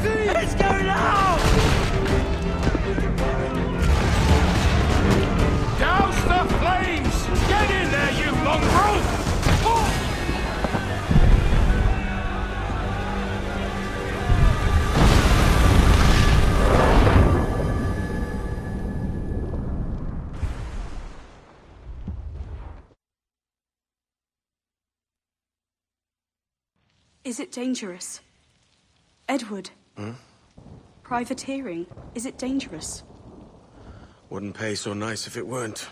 Let's go now! Douse the flames! Get in there, you mongrel! Is it dangerous? Edward? Privateering, is it dangerous? Wouldn't pay so nice if it weren't.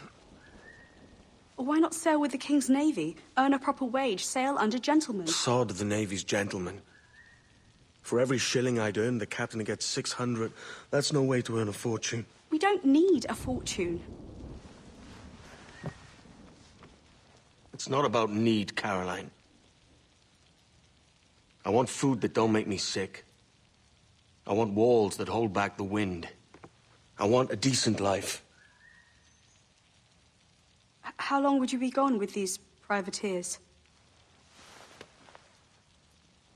Why not sail with the King's Navy? Earn a proper wage, sail under gentlemen. Sod the Navy's gentlemen. For every shilling I'd earn, the captain gets 600. That's no way to earn a fortune. We don't need a fortune. It's not about need, Caroline. I want food that don't make me sick. I want walls that hold back the wind. I want a decent life. How long would you be gone with these privateers?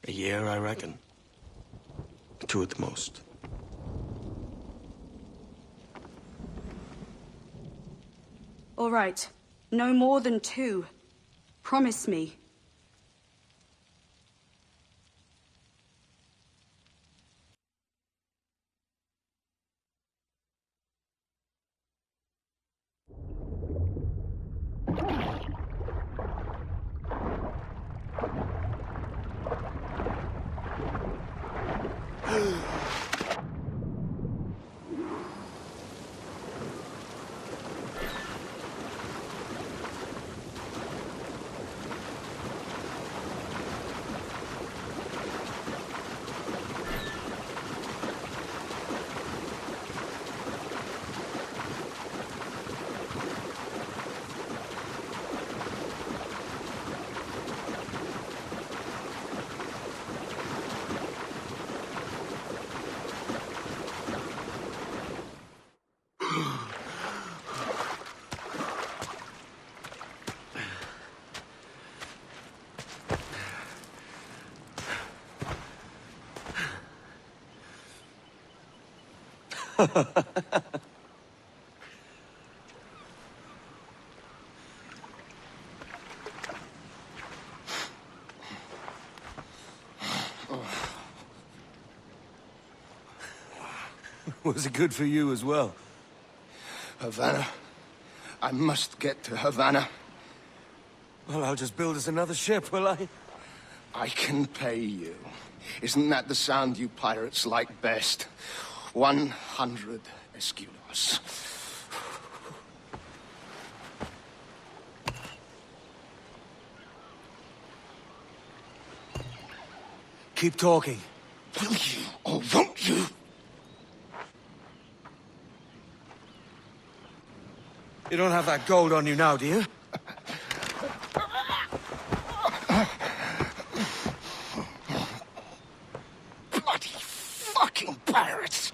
A year, I reckon. 2 at the most. All right. No more than 2. Promise me. Was it good for you as well? Havana. I must get to Havana. Well, I'll just build us another ship, will I? I can pay you. Isn't that the sound you pirates like best? 100 escudos. Keep talking. Will you or won't you? You don't have that gold on you now, do you? Bloody fucking pirates!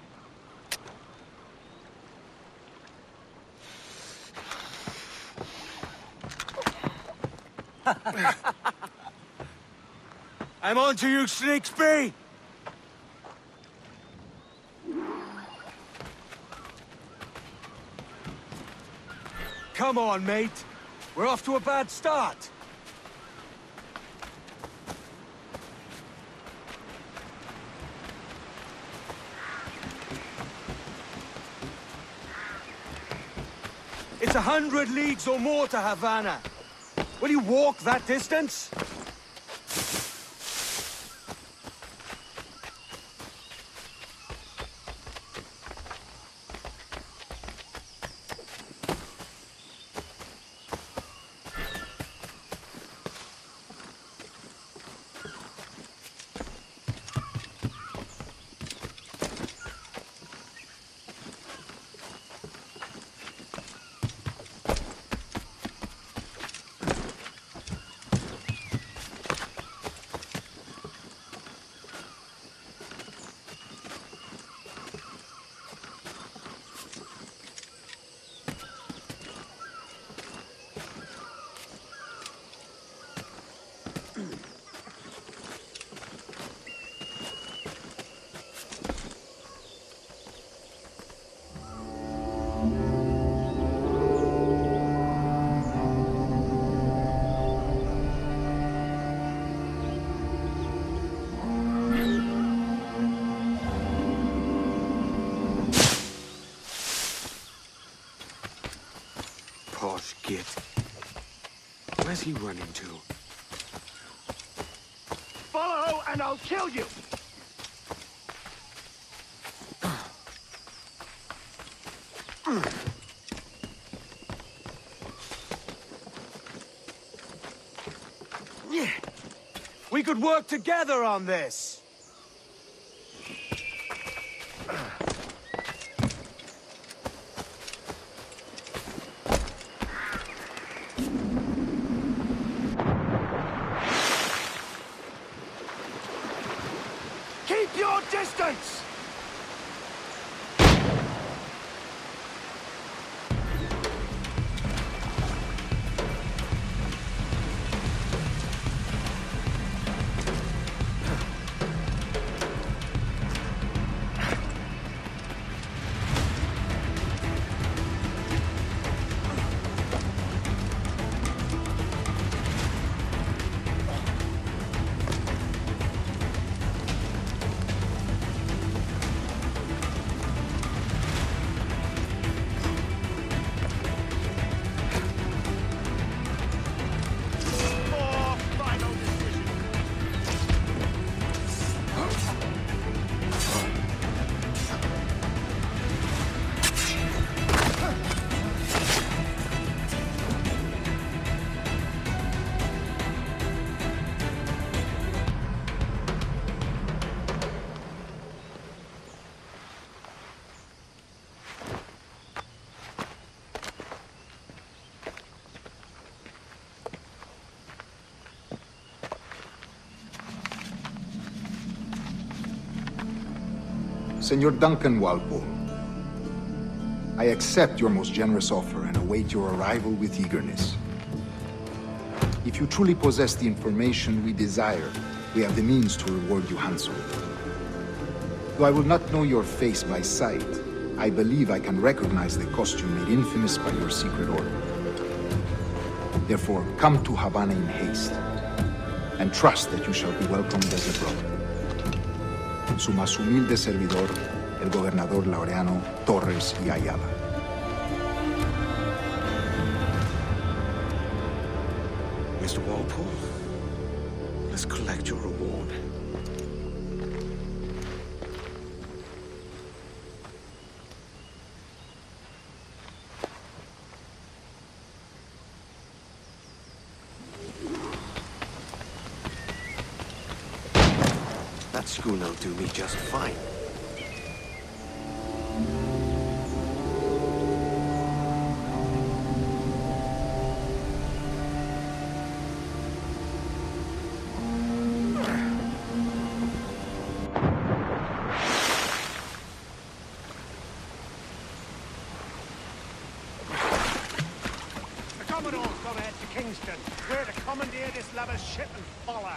I'm on to you, Snakesby! Come on, mate. We're off to a bad start. It's 100 leagues or more to Havana. Will you walk that distance? idiot. Where's he running to? Follow and I'll kill you! We could work together on this! Keep your distance! Senor Duncan Walpole, I accept your most generous offer and await your arrival with eagerness. If you truly possess the information we desire, we have the means to reward you handsomely. Though I will not know your face by sight, I believe I can recognize the costume made infamous by your secret order. Therefore, come to Havana in haste, and trust that you shall be welcomed as a brother. Su más humilde servidor, el gobernador Laureano Torres y Ayala. Mr. Walpole, let's collect your reward. That schooner'll do me just fine. The Commodore's gone ahead to Kingston. We're to commandeer this lavish ship and follow.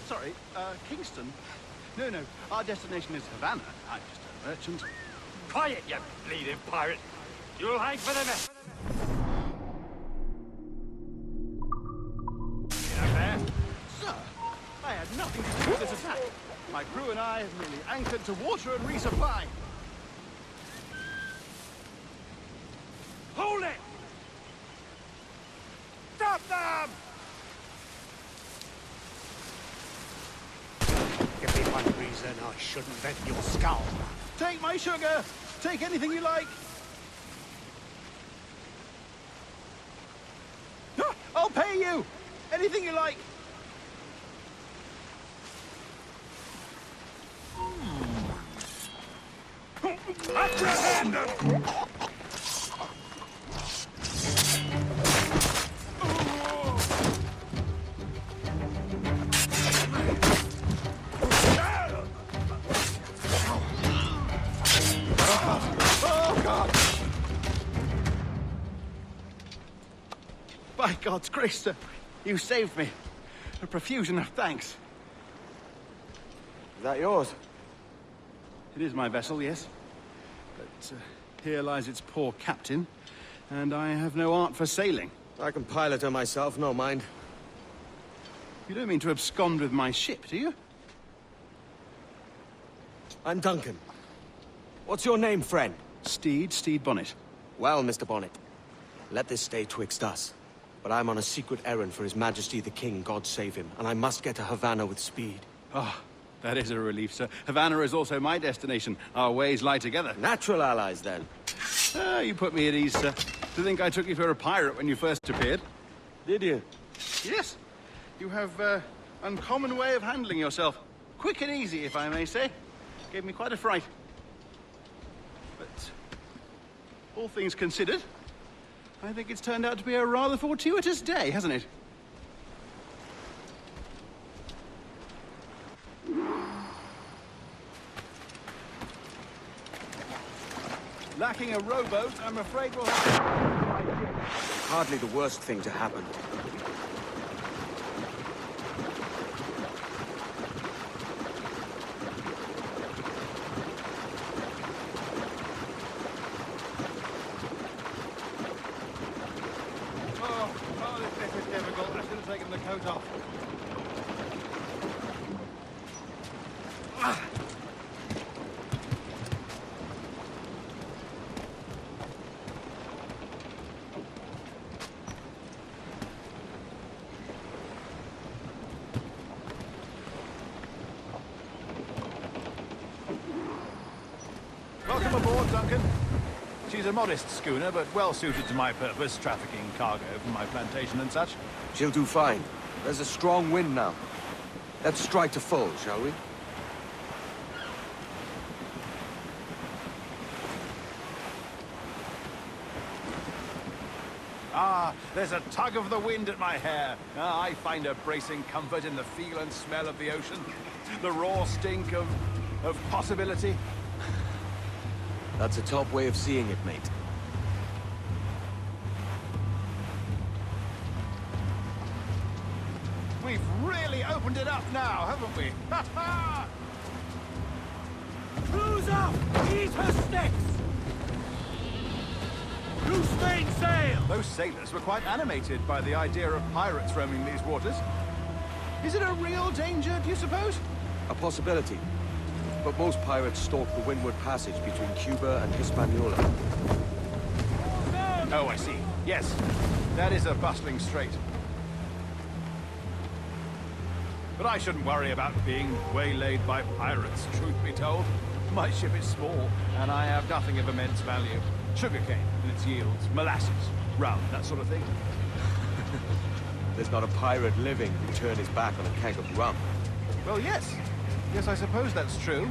Sorry, Kingston? No, our destination is Havana. I'm just a merchant. Quiet, you bleeding pirate! You'll hang for the net! Get up there! Sir, I had nothing to do with this attack. My crew and I have merely anchored to water and resupply. Hold it! Stop them! Give me one reason I shouldn't vent your skull. Take my sugar! Take anything you like! I'll pay you! Anything you like! Apprehend them! By God's grace, sir, you saved me. A profusion of thanks. Is that yours? It is my vessel, yes. But here lies its poor captain, and I have no art for sailing. I can pilot her myself, no mind. You don't mean to abscond with my ship, do you? I'm Duncan. What's your name, friend? Steed Bonnet. Well, Mr. Bonnet, Let this stay twixt us. But I'm on a secret errand for His Majesty the King, God save him, and I must get to Havana with speed. Oh, that is a relief, sir. Havana is also my destination. Our ways lie together. Natural allies, then. You put me at ease, sir. To think I took you for a pirate when you first appeared. Did you? Yes. You have, uncommon way of handling yourself. Quick and easy, if I may say. Gave me quite a fright. But, all things considered, I think it's turned out to be a rather fortuitous day, hasn't it? Lacking a rowboat, I'm afraid we'll have... Hardly the worst thing to happen. This is difficult. I should have taken the coat off. Welcome aboard, Duncan. She's a modest schooner, but well suited to my purpose, trafficking cargo from my plantation and such. She'll do fine. There's a strong wind now. Let's strike to full, shall we? Ah, there's a tug of the wind at my hair. I find a bracing comfort in the feel and smell of the ocean. The raw stink of possibility. That's a top way of seeing it, mate. We've really opened it up now, haven't we? Ha ha! Crews up! Eat her sticks! Loose mainsail! Those sailors were quite animated by the idea of pirates roaming these waters. Is it a real danger, do you suppose? A possibility. But most pirates stalk the windward passage between Cuba and Hispaniola. Oh, I see. Yes, that is a bustling strait. But I shouldn't worry about being waylaid by pirates, truth be told. My ship is small, and I have nothing of immense value. Sugarcane and its yields, molasses, rum, that sort of thing. There's not a pirate living who'd turn his back on a keg of rum. Well, yes. Yes, I suppose that's true.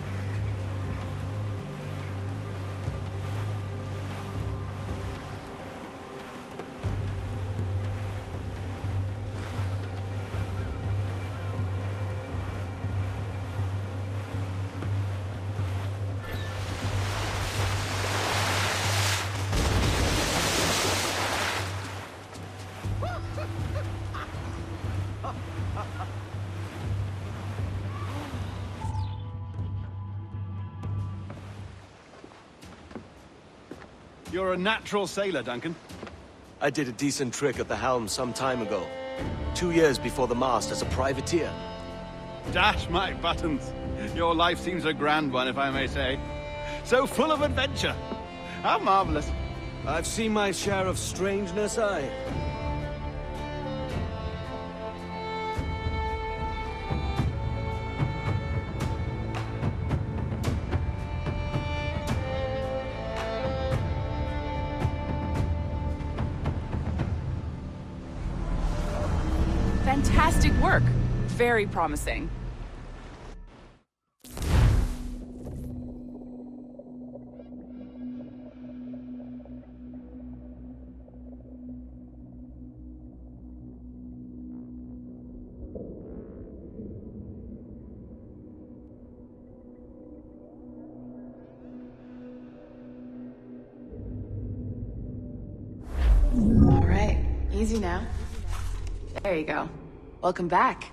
You're a natural sailor, Duncan. I did a decent trick at the helm some time ago. 2 years before the mast as a privateer. Dash my buttons. Your life seems a grand one, if I may say. So full of adventure. How marvelous. I've seen my share of strangeness, aye. Fantastic work. Very promising. All right, easy now. There you go. Welcome back.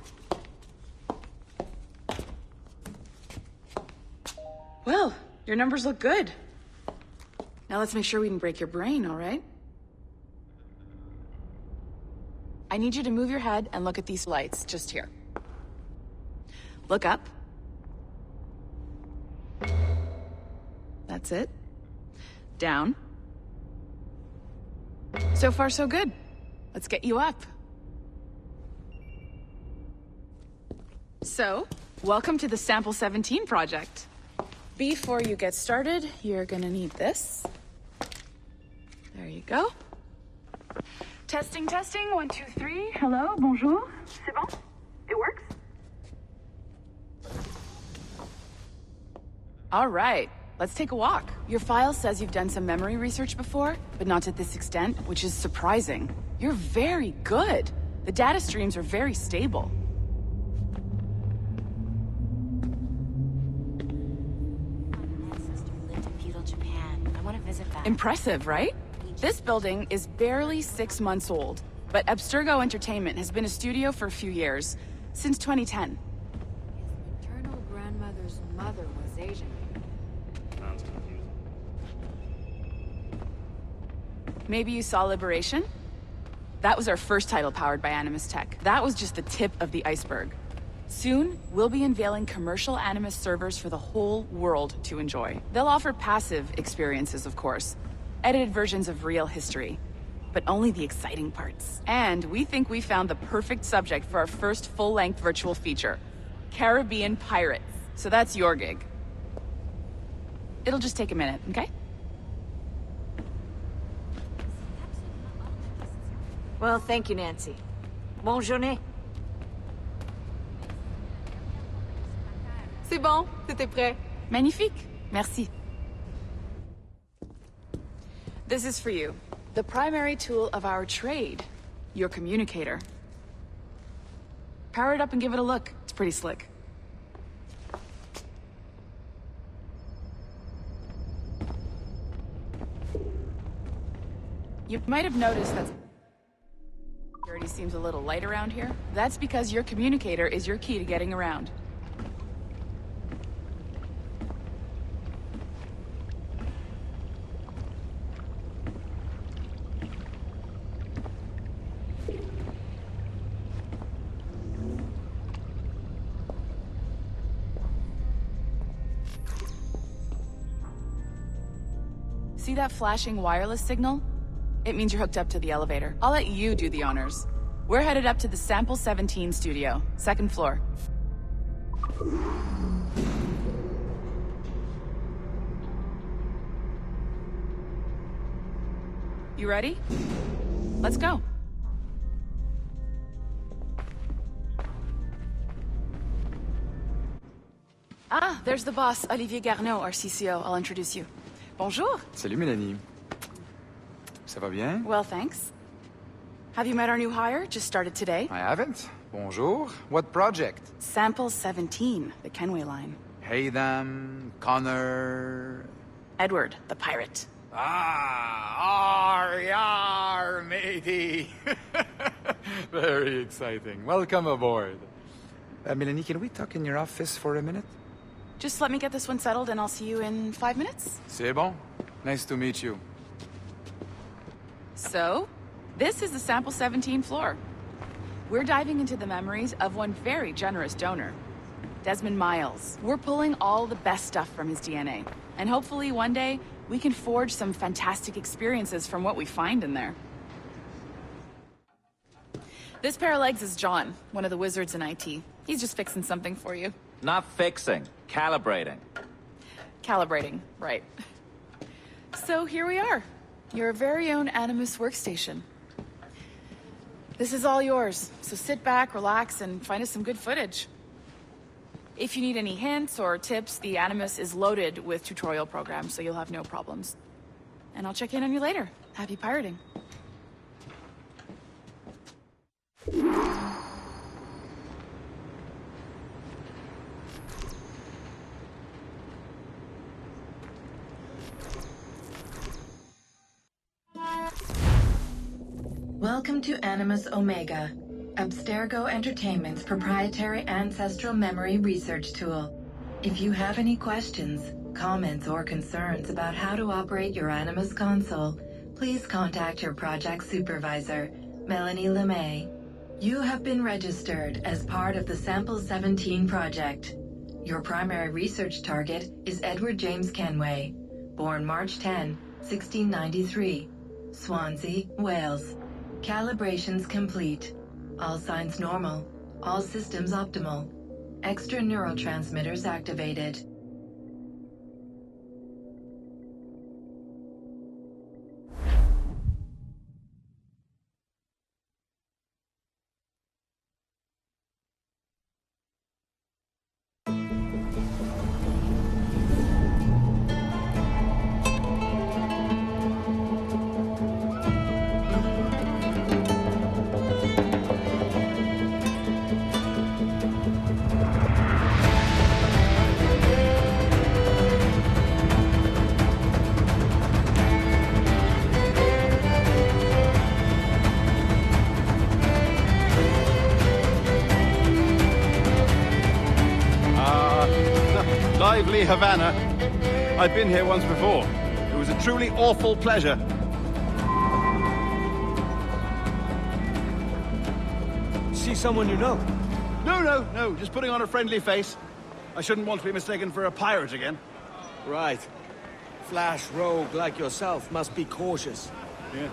Well, your numbers look good. Now let's make sure we can break your brain, all right? I need you to move your head and look at these lights just here. Look up. That's it. Down. So far, so good. Let's get you up. So, welcome to the Sample 17 project. Before you get started, you're gonna need this. There you go. Testing, testing, 1, 2, 3. Hello, bonjour. C'est bon? It works? All right, let's take a walk. Your file says you've done some memory research before, but not to this extent, which is surprising. You're very good. The data streams are very stable. Impressive, right? This building is barely 6 months old, but Abstergo Entertainment has been a studio for a few years, since 2010. His maternal grandmother's mother was Asian. Sounds confusing. Maybe you saw Liberation? That was our first title powered by Animus Tech. That was just the tip of the iceberg. Soon, we'll be unveiling commercial Animus servers for the whole world to enjoy. They'll offer passive experiences, of course. Edited versions of real history. But only the exciting parts. And we think we found the perfect subject for our first full-length virtual feature. Caribbean pirates. So that's your gig. It'll just take a minute, okay? Well, thank you, Nancy. Bonne journée. C'est bon, c'était prêt. Magnifique. Merci. This is for you. The primary tool of our trade. Your communicator. Power it up and give it a look. It's pretty slick. You might have noticed that security seems a little light around here. That's because your communicator is your key to getting around. See that flashing wireless signal? It means you're hooked up to the elevator. I'll let you do the honors. We're headed up to the Sample 17 studio, 2nd floor. You ready? Let's go. Ah, there's the boss, Olivier Garneau, our CCO. I'll introduce you. Bonjour. Salut, Mélanie. Ça va bien? Well, thanks. Have you met our new hire? Just started today. I haven't. Bonjour. What project? Sample 17, the Kenway line. Haytham, Connor... Edward, the pirate. Ah, yar, matey. Very exciting. Welcome aboard. Mélanie, can we talk in your office for a minute? Just let me get this one settled and I'll see you in 5 minutes. C'est bon. Nice to meet you. So, this is the Sample 17 floor. We're diving into the memories of one very generous donor, Desmond Miles. We're pulling all the best stuff from his DNA. And hopefully one day, we can forge some fantastic experiences from what we find in there. This pair of legs is John, one of the wizards in IT. He's just fixing something for you. Not fixing, calibrating. Calibrating, right. So here we are, your very own Animus workstation. This is all yours, so sit back, relax, and find us some good footage. If you need any hints or tips, the Animus is loaded with tutorial programs, so you'll have no problems. And I'll check in on you later. Happy pirating. Welcome to Animus Omega, Abstergo Entertainment's proprietary ancestral memory research tool. If you have any questions, comments, or concerns about how to operate your Animus console, please contact your project supervisor, Melanie LeMay. You have been registered as part of the Sample 17 project. Your primary research target is Edward James Kenway, born March 10, 1693. Swansea, Wales. Calibrations complete. All signs normal. All systems optimal. Extra neurotransmitters activated. Lively Havana. I've been here once before. It was a truly awful pleasure. See someone you know? No. Just putting on a friendly face. I shouldn't want to be mistaken for a pirate again. Right. Flash rogue like yourself must be cautious. Yeah.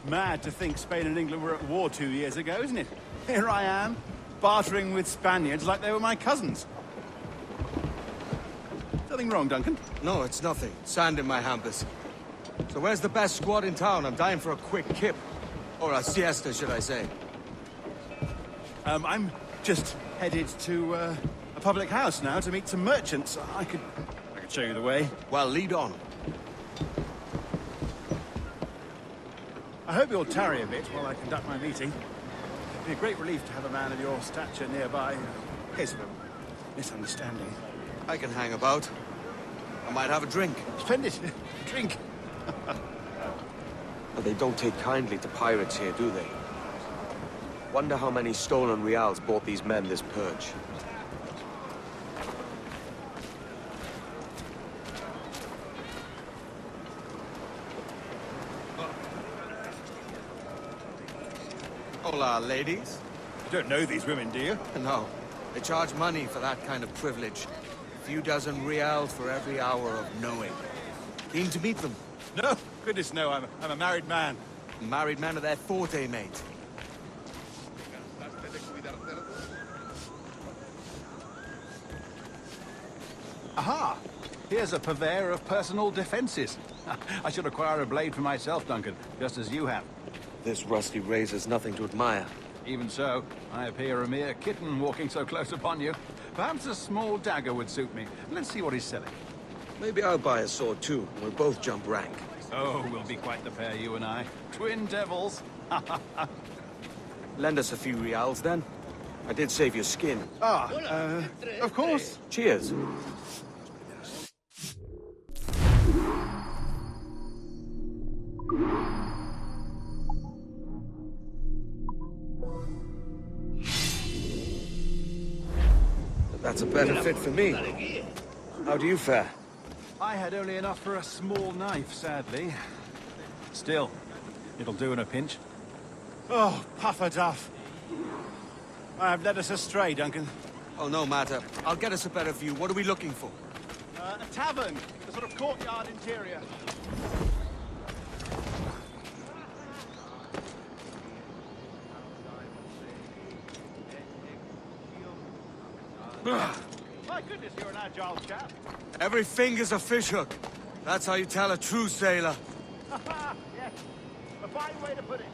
Mad to think Spain and England were at war 2 years ago, isn't it? Here I am, bartering with Spaniards like they were my cousins. Something wrong, Duncan? No, it's nothing. Sand in my hampers. So where's the best squad in town? I'm dying for a quick kip. Or a siesta, should I say. I'm just headed to a public house now to meet some merchants. I could show you the way. Well, lead on. I hope you'll tarry a bit while I conduct my meeting. It'd be a great relief to have a man of your stature nearby, in case of a misunderstanding. I can hang about. I might have a drink. Splendid. Drink. But they don't take kindly to pirates here, do they? Wonder how many stolen reals bought these men this purge. Hola, ladies. You don't know these women, do you? No. They charge money for that kind of privilege. A few dozen reals for every hour of knowing. Keen to meet them? No. Goodness, no. I'm a married man. Married man of their forte, mate. Aha! Here's a purveyor of personal defenses. I should acquire a blade for myself, Duncan, just as you have. This rusty razor's nothing to admire. Even so, I appear a mere kitten walking so close upon you. Perhaps a small dagger would suit me. Let's see what he's selling. Maybe I'll buy a sword too. We'll both jump rank. Oh, we'll be quite the pair, you and I. Twin devils. Lend us a few reals, then. I did save your skin. Of course. Cheers. That's a better fit for me. How do you fare? I had only enough for a small knife, sadly. Still, it'll do in a pinch. Oh, puffer duff. I have led us astray, Duncan. Oh, no matter. I'll get us a better view. What are we looking for? A tavern. A sort of courtyard interior. My goodness, you're an agile chap. Every finger's a fishhook. That's how you tell a true sailor. Yes, a fine way to put it.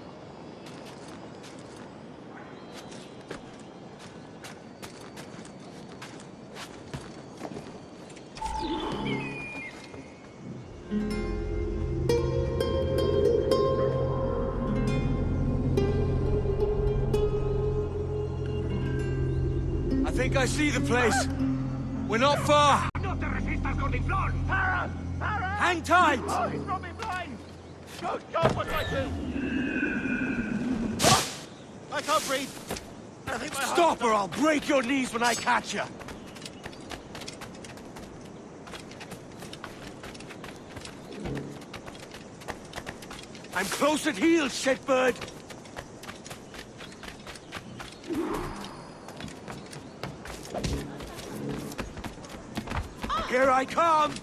I think I see the place. We're not far. Hang tight! Oh, he's brought me blind! Good God, what do I do? Oh, I can't breathe. I think my Stop or I'll break your knees when I catch you. I'm close at heel, shitbird! Here I come!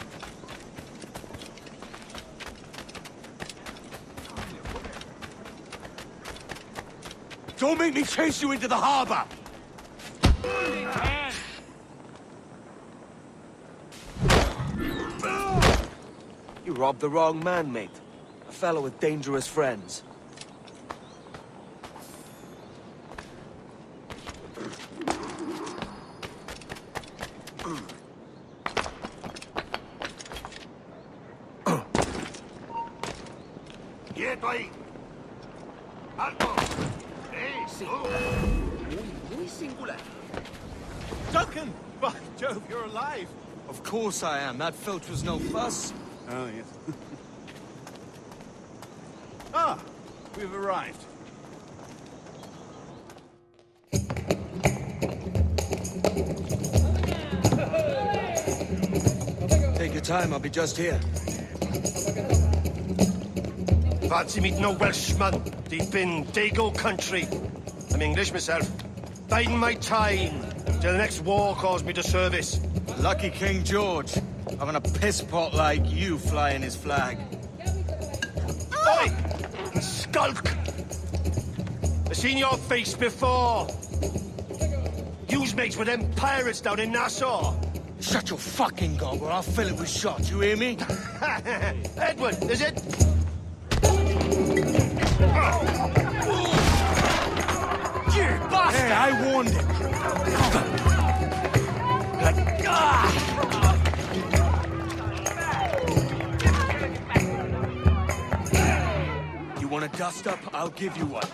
Don't make me chase you into the harbor! You robbed the wrong man, mate. A fellow with dangerous friends. ¡Quieto ahí! ¡Alto! Muy singular. Duncan! By Jove, you're alive! Of course I am. That filch was no fuss. Oh, yes. Ah, we've arrived. Take your time, I'll be just here. Fancy meeting no Welshman deep in Dago country. I'm English myself. Biding my time till the next war calls me to service. Lucky King George. Having a piss pot like you flying his flag. Oi! Skulk! I've seen your face before. You's mates with them pirates down in Nassau. Shut your fucking gob or I'll fill it with shot, you hear me? Edward, is it? You bastard! Hey, I warned him. You want a dust up? I'll give you one.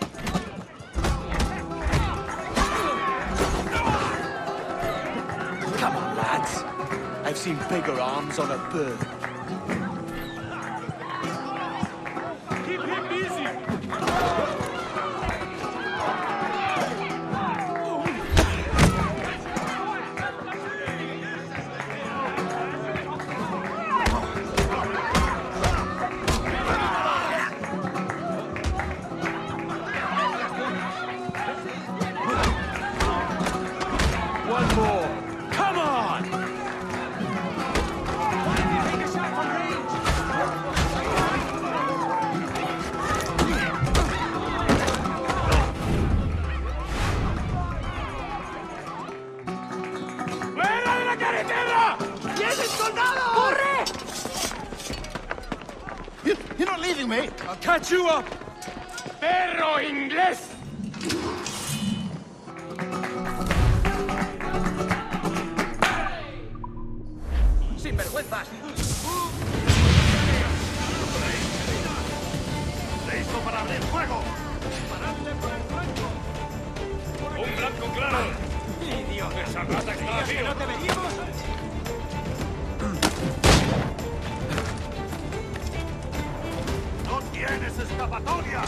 Come on, lads. I've seen bigger arms on a bird. Keep him busy! One more. Come on! ¡Fuera de la carretera! ¡Viene el soldado! ¡Corre! You're not leaving me! I'll catch you up! ¡Perro inglés! ¡Sinvergüenzas! ¡Listo para abrir fuego! ¡Un blanco claro! ¡Idiota! ¡Esa rata que no te venimos! ¡No tienes escapatoria!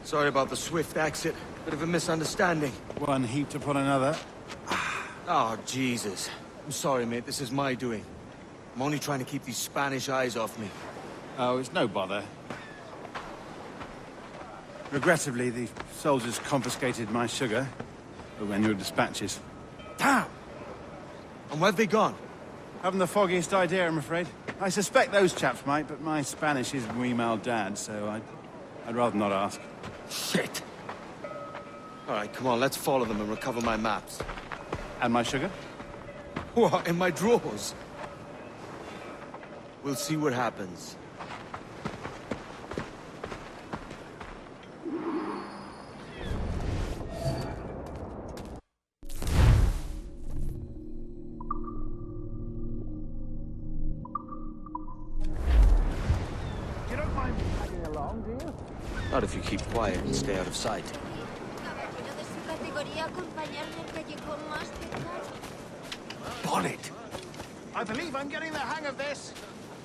Sorry about the swift exit. Bit of a misunderstanding. One heaped upon another. Oh, Jesus. I'm sorry, mate. This is my doing. I'm only trying to keep these Spanish eyes off me. Oh, it's no bother. Regrettably, the soldiers confiscated my sugar when your dispatches. Damn! And where've they gone? Haven't the foggiest idea, I'm afraid. I suspect those chaps might, but my Spanish is wee mal dad, so I'd rather not ask. Shit! All right, come on, let's follow them and recover my maps. And my sugar? What, in my drawers? We'll see what happens. You don't mind tagging along, do you? Not if you keep quiet and stay out of sight. Bonnet! I believe I'm getting the hang of this.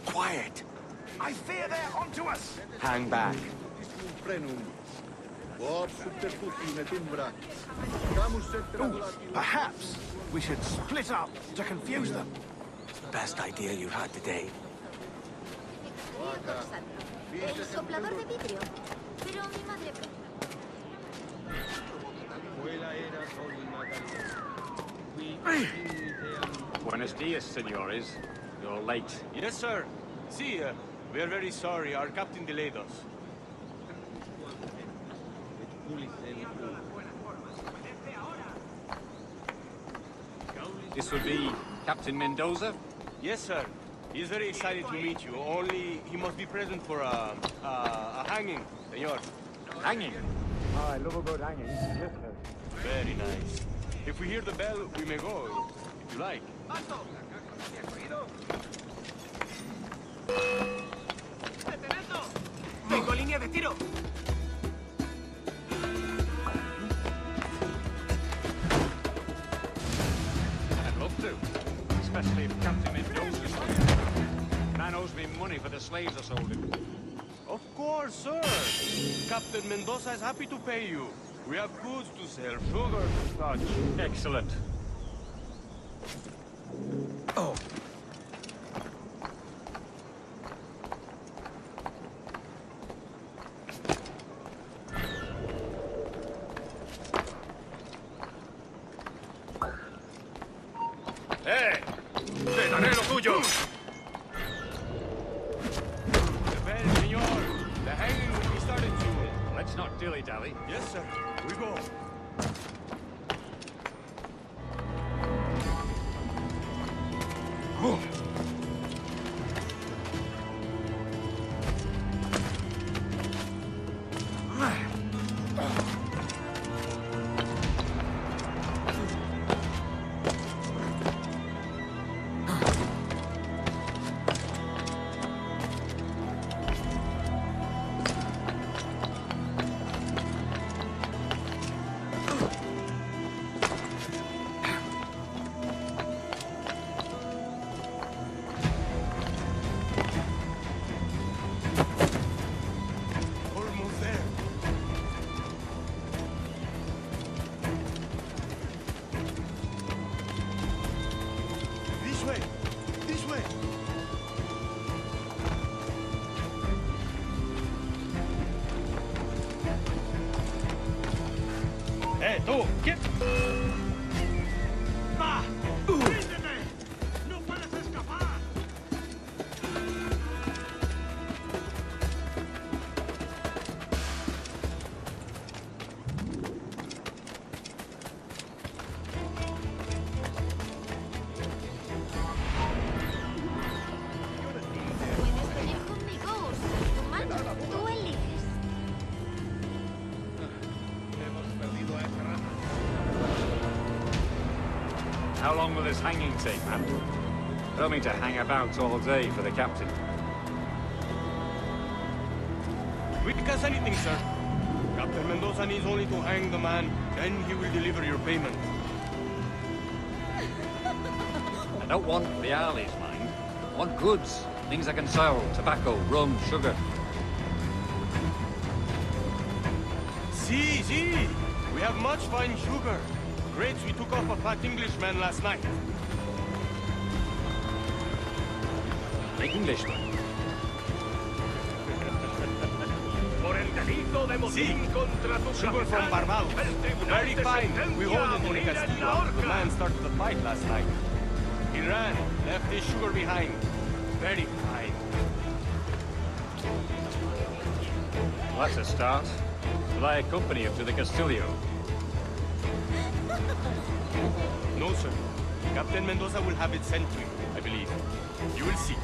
Quiet! I fear they're onto us. Hang back. Perhaps we should split up to confuse them. It's the best idea you've had today. Buenos dias, senores. You're late. Yes, sir. See, we are very sorry. Our captain delayed us. This would be Captain Mendoza? Yes, sir. He is very excited to meet you. Only he must be present for a hanging, senor. Hanging? Oh, I love a good hanging. Yes, sir. Very nice. If we hear the bell, we may go, if you like. Tengo línea de tiro. I'd love to. Especially if Captain Mendoza's here. Man owes me money for the slaves I sold him. Of course, sir. Captain Mendoza is happy to pay you. We have goods to sell, sugar to touch. Excellent. Oh. ¡Te daré lo tuyo! The bell, senor. The hanging will be started soon. Let's not dilly-dally. Yes, sir. We go. ¡Tú! ¿Quién? ¡Va! ¡Ríndete! ¡No puedes escapar! Puedes venir conmigo o ser tu mano. Tú eliges. How long will this hanging take, man? I don't mean to hang about all day for the captain. We discuss anything, sir. Captain Mendoza needs only to hang the man, then he will deliver your payment. I don't want reales, mind. I want goods. Things I can sell. Tobacco, rum, sugar. See, see! We have much fine sugar. Grapes we took off a fat Englishman last night. The Englishman? Sugar from Barbados. Very fine. We hold it in the Castillo. The man started the fight last night. He ran, left his sugar behind. Very fine. That's a start. Will I accompany him to the Castillo? No, sir. Captain Mendoza will have it sent to you, I believe. You will see.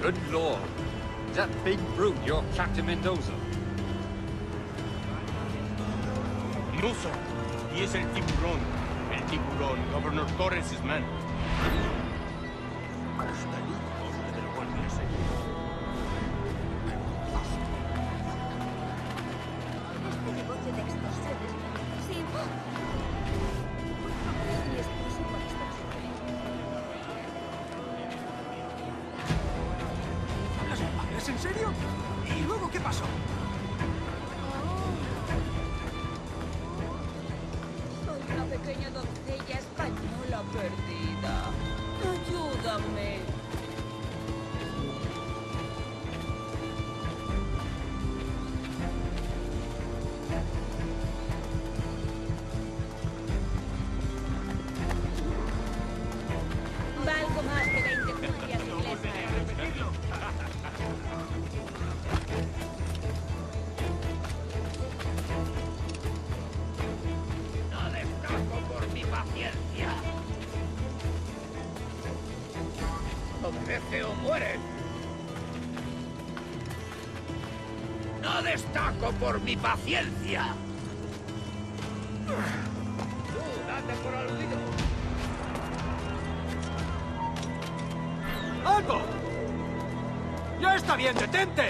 Good lord. Is that big brute your Captain Mendoza? No, sir. He is El Tiburón. El Tiburón, Governor Torres' man. ¿Es en serio? ¿Y luego qué pasó? Soy una pequeña doncella española perdida. Ayúdame. Valgo más que 20 curias inglesas. No destaco por mi paciencia. O crece o muere. No destaco por mi paciencia. Date por aludido. ¡Alto! ¡Ya está bien, detente!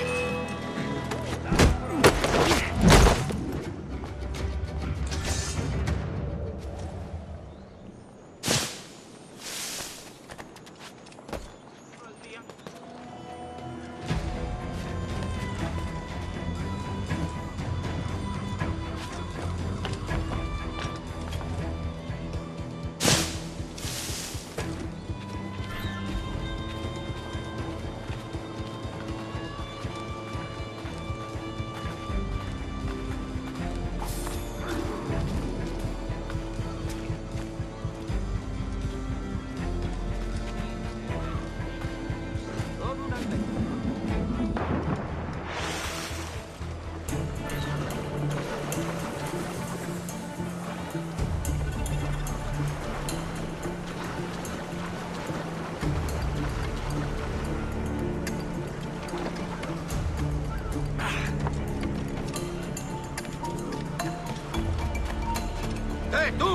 ¡Tú!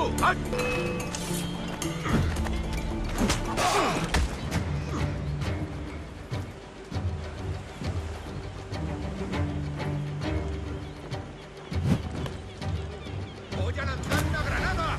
¡Voy a lanzar una granada!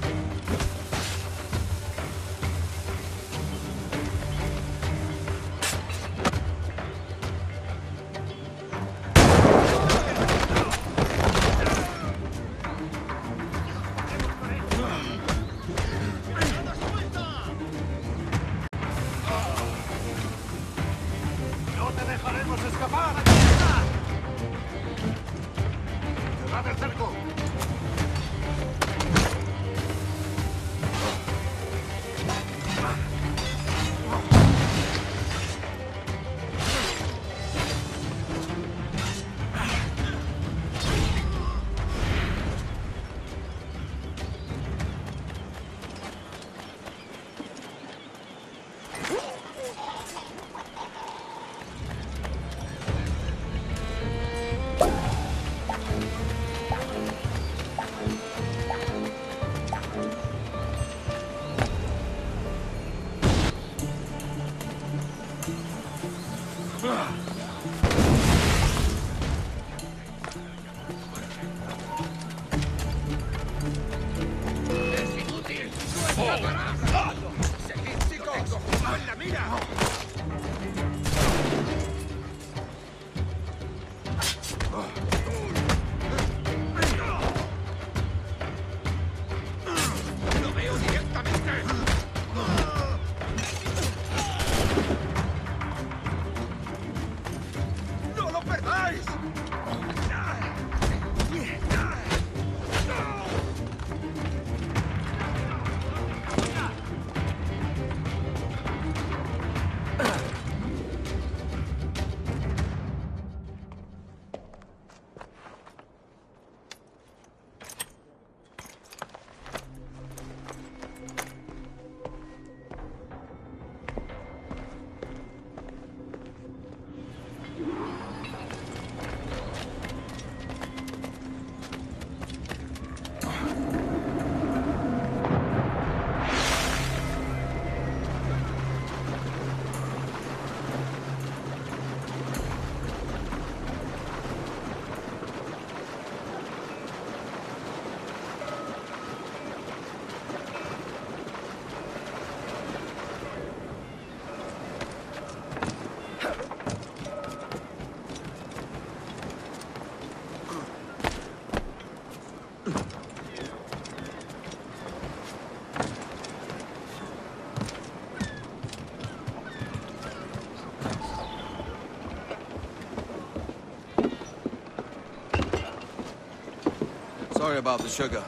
Sorry about the sugar.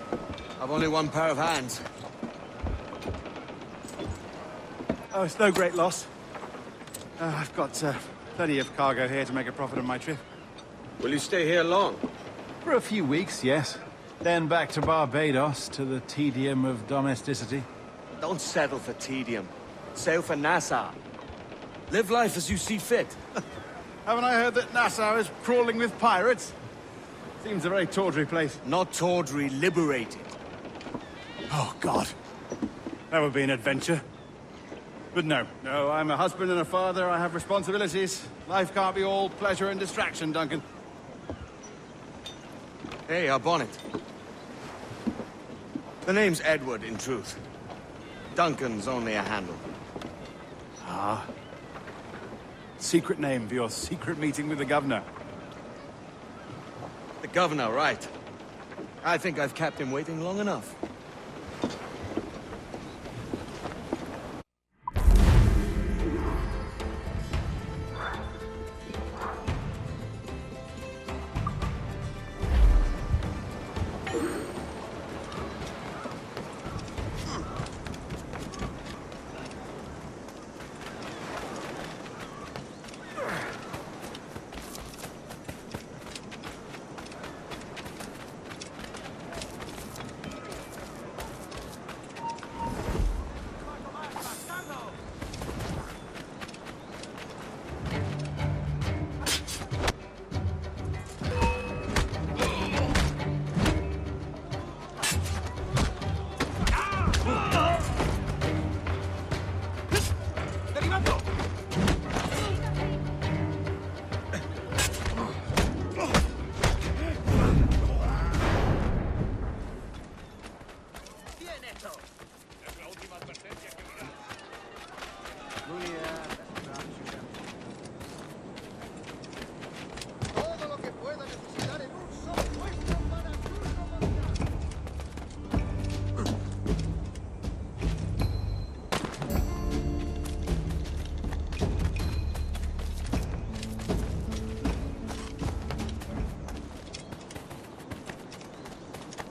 I've only one pair of hands. Oh, it's no great loss. I've got plenty of cargo here to make a profit on my trip. Will you stay here long? For a few weeks, yes. Then back to Barbados, to the tedium of domesticity. Don't settle for tedium. Sail for Nassau. Live life as you see fit. Haven't I heard that Nassau is crawling with pirates? Seems a very tawdry place. Not tawdry, liberated. Oh, God. That would be an adventure. But no, I'm a husband and a father. I have responsibilities. Life can't be all pleasure and distraction, Duncan. Hey, our bonnet. The name's Edward, in truth. Duncan's only a handle. Ah. Secret name for your secret meeting with the governor. The governor, right. I think I've kept him waiting long enough.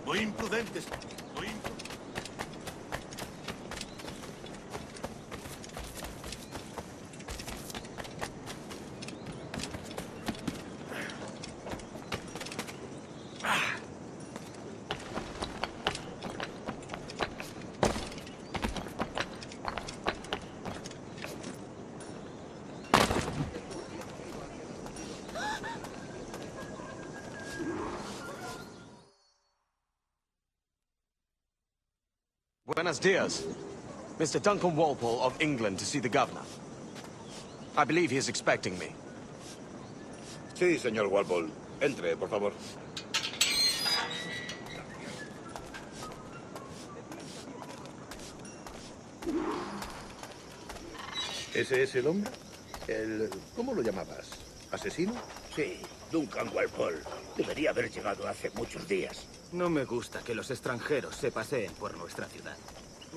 Muy imprudentes. Buenos dias. Mr. Duncan Walpole of England to see the governor. I believe he is expecting me. Sí, señor Walpole. Entre, por favor. ¿Ese es el hombre? ¿Cómo lo llamabas? ¿Asesino? Sí, Duncan Walpole. Debería haber llegado hace muchos días. No me gusta que los extranjeros se paseen por nuestra ciudad.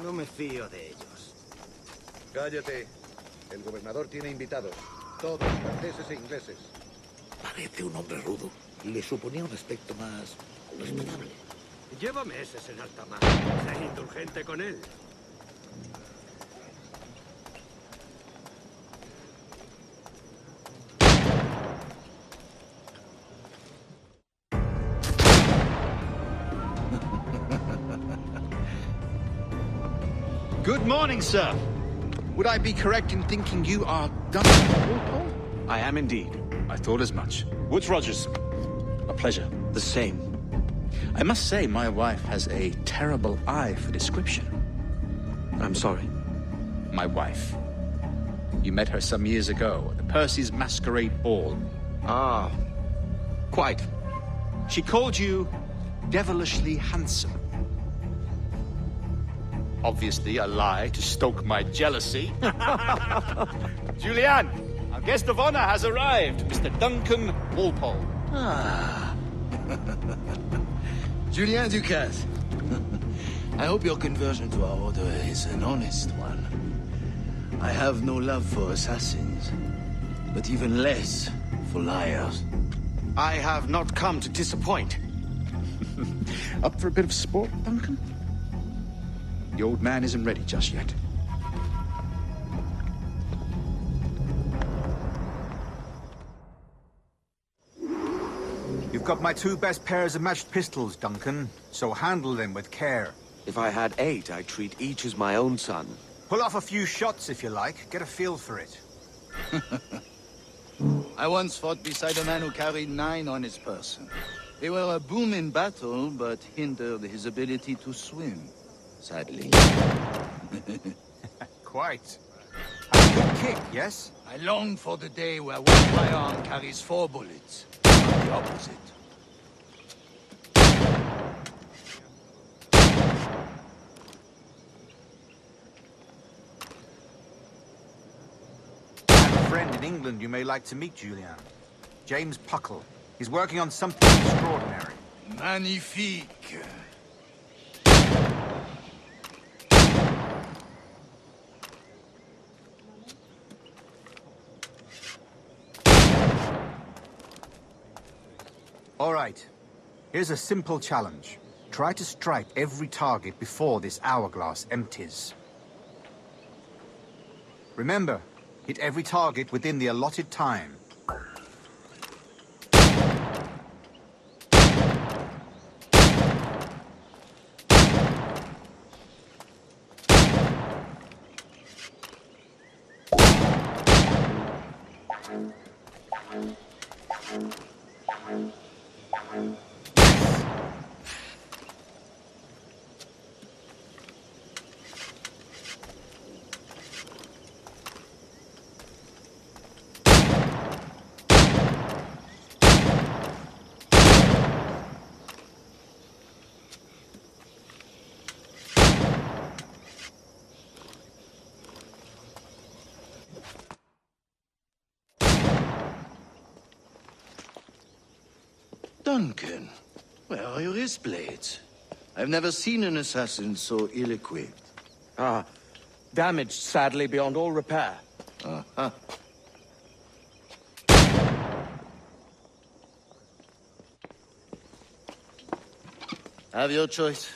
No me fío de ellos. Cállate. El gobernador tiene invitados. Todos franceses e ingleses. Parece un hombre rudo. Le suponía un aspecto más respetable. Llévame ese en alta mar. Sé indulgente con él. Good morning, sir. Would I be correct in thinking you are Duncan Walpole? I am indeed. I thought as much. Woods Rogers. A pleasure. The same. I must say, my wife has a terrible eye for description. I'm sorry. My wife. You met her some years ago at the Percy's Masquerade Ball. Ah, quite. She called you devilishly handsome. Obviously a lie to stoke my jealousy. Julianne, our guest of honor has arrived, Mr. Duncan Walpole. Ah. Julien Ducasse. I hope your conversion to our order is an honest one. I have no love for assassins, but even less for liars. I have not come to disappoint. Up for a bit of sport, Duncan? The old man isn't ready just yet. You've got my 2 best pairs of matched pistols, Duncan, so handle them with care. If I had 8, I'd treat each as my own son. Pull off a few shots if you like, get a feel for it. I once fought beside a man who carried 9 on his person. They were a boom in battle, but hindered his ability to swim, sadly. Quite. A good kick, yes? I long for the day where one firearm carries 4 bullets, not the opposite. I have a friend in England you may like to meet, Julian. James Puckle. He's working on something extraordinary. Magnifique. All right. Here's a simple challenge. Try to strike every target before this hourglass empties. Remember, hit every target within the allotted time. Duncan, where are your wrist blades? I've never seen an assassin so ill-equipped. Ah, damaged, sadly, beyond all repair. Uh-huh. Have your choice.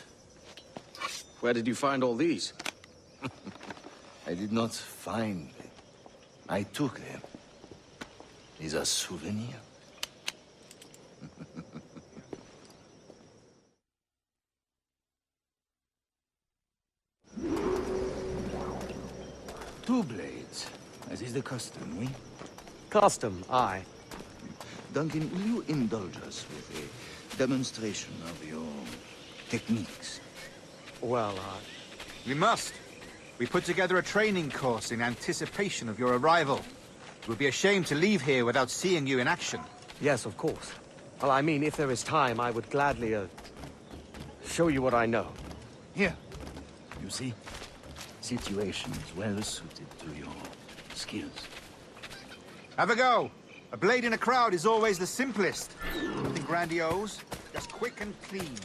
Where did you find all these? I did not find them. I took them. These are souvenirs. Two blades, as is the custom, oui? Custom, aye. Duncan, will you indulge us with a demonstration of your techniques? Well, We must. We put together a training course in anticipation of your arrival. It would be a shame to leave here without seeing you in action. Yes, of course. Well, I mean, if there is time, I would gladly, show you what I know. Here. You see? Situations well suited to your skills. Have a go. A blade in a crowd is always the simplest. Nothing grandiose, just quick and clean.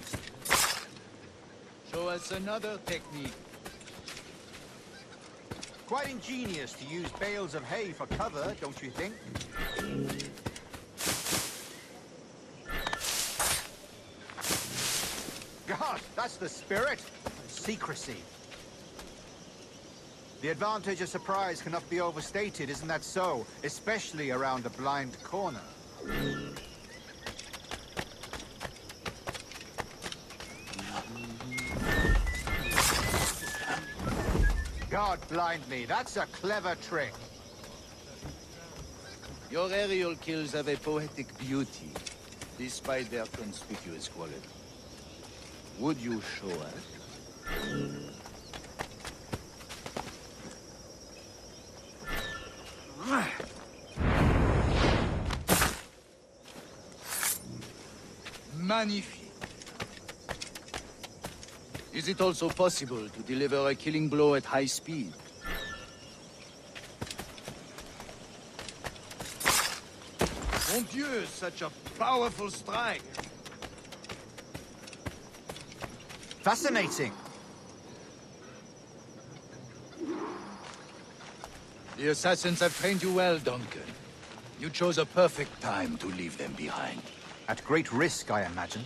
Show us another technique. Quite ingenious to use bales of hay for cover, don't you think? God, that's the spirit. Secrecy. The advantage of surprise cannot be overstated, isn't that so? Especially around a blind corner. God blind me, that's a clever trick. Your aerial kills have a poetic beauty, despite their conspicuous quality. Would you show us? Magnifique. Is it also possible to deliver a killing blow at high speed? Mon Dieu, such a powerful strike! Fascinating. The assassins have trained you well, Duncan. You chose a perfect time to leave them behind. At great risk, I imagine.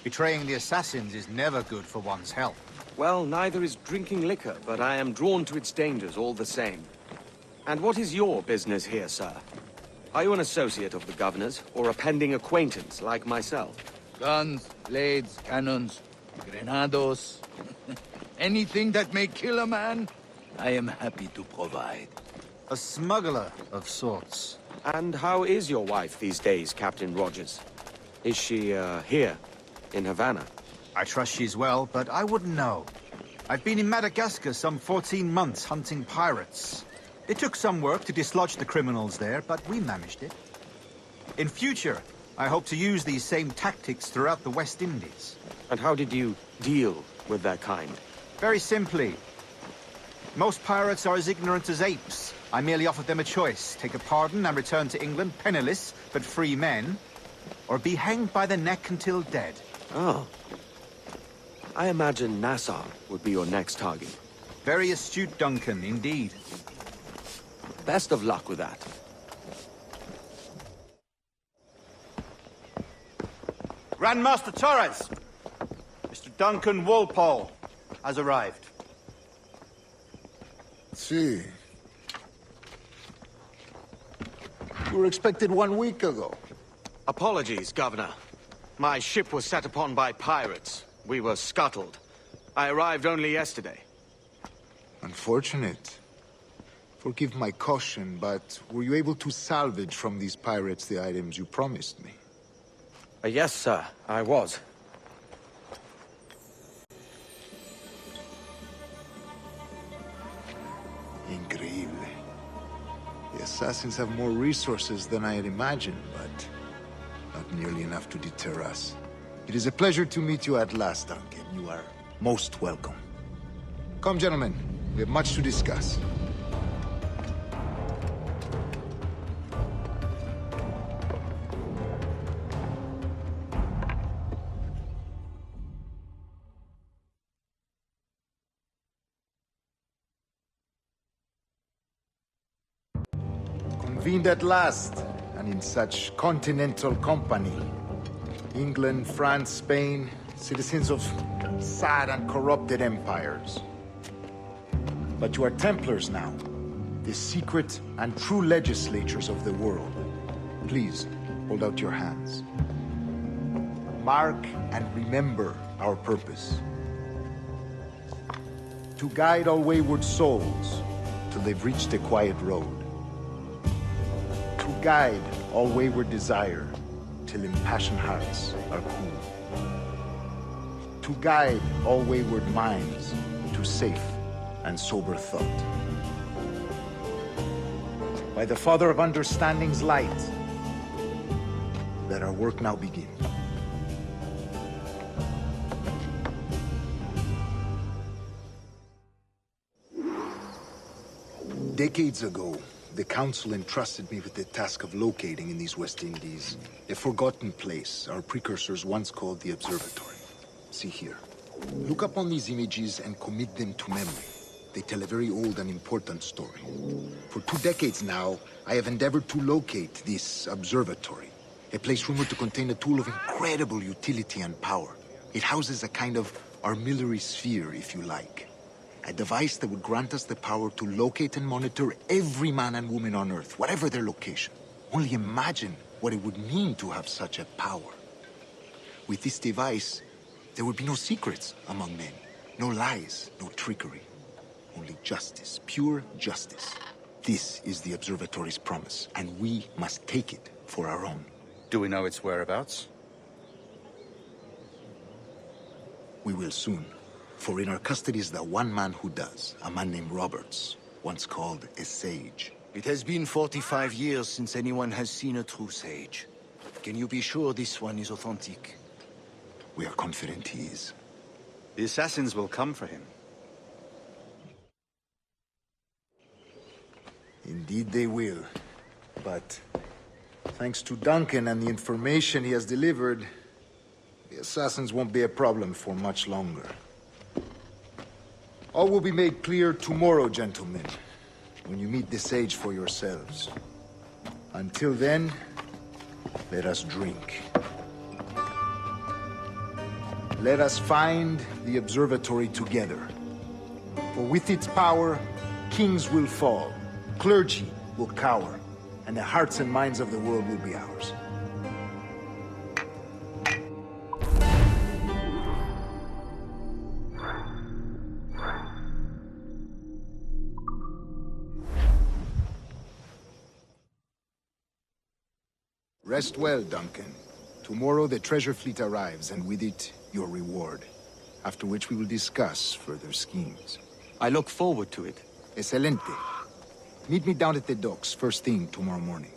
Betraying the assassins is never good for one's health. Well, neither is drinking liquor, but I am drawn to its dangers all the same. And what is your business here, sir? Are you an associate of the governor's, or a pending acquaintance like myself? Guns, blades, cannons, grenados. Anything that may kill a man, I am happy to provide. A smuggler of sorts. And how is your wife these days, Captain Rogers? Is she, here, in Havana? I trust she's well, but I wouldn't know. I've been in Madagascar some 14 months hunting pirates. It took some work to dislodge the criminals there, but we managed it. In future, I hope to use these same tactics throughout the West Indies. And how did you deal with their kind? Very simply. Most pirates are as ignorant as apes. I merely offered them a choice. Take a pardon and return to England penniless, but free men. Or be hanged by the neck until dead. Oh. I imagine Nassau would be your next target. Very astute, Duncan, indeed. Best of luck with that. Grandmaster Torres! Mr. Duncan Walpole has arrived. See. You were expected 1 week ago. Apologies, Governor. My ship was set upon by pirates. We were scuttled. I arrived only yesterday. Unfortunate. Forgive my caution, but were you able to salvage from these pirates the items you promised me? Yes, sir, I was. Increíble. The assassins have more resources than I had imagined, but not nearly enough to deter us. It is a pleasure to meet you at last, Duncan. You are most welcome. Come, gentlemen. We have much to discuss. Convened at last, and in such continental company. England, France, Spain, citizens of sad and corrupted empires. But you are Templars now, the secret and true legislators of the world. Please, hold out your hands. Mark and remember our purpose. To guide all wayward souls till they've reached the quiet road. To guide all wayward desire till impassioned hearts are cool. To guide all wayward minds to safe and sober thought. By the Father of Understanding's light, let our work now begin. Decades ago, the Council entrusted me with the task of locating in these West Indies a forgotten place our precursors once called the Observatory. See here. Look upon these images and commit them to memory. They tell a very old and important story. For 2 decades now, I have endeavored to locate this observatory, a place rumored to contain a tool of incredible utility and power. It houses a kind of armillary sphere, if you like. A device that would grant us the power to locate and monitor every man and woman on Earth, whatever their location. Only imagine what it would mean to have such a power. With this device, there would be no secrets among men, no lies, no trickery. Only justice, pure justice. This is the Observatory's promise, and we must take it for our own. Do we know its whereabouts? We will soon. For in our custody is the one man who does, a man named Roberts, once called a sage. It has been 45 years since anyone has seen a true sage. Can you be sure this one is authentic? We are confident he is. The assassins will come for him. Indeed they will. But thanks to Duncan and the information he has delivered, the assassins won't be a problem for much longer. All will be made clear tomorrow, gentlemen, when you meet the sage for yourselves. Until then, let us drink. Let us find the Observatory together. For with its power, kings will fall, clergy will cower, and the hearts and minds of the world will be ours. Rest well, Duncan. Tomorrow the treasure fleet arrives, and with it, your reward. After which we will discuss further schemes. I look forward to it. Excelente. Meet me down at the docks first thing tomorrow morning.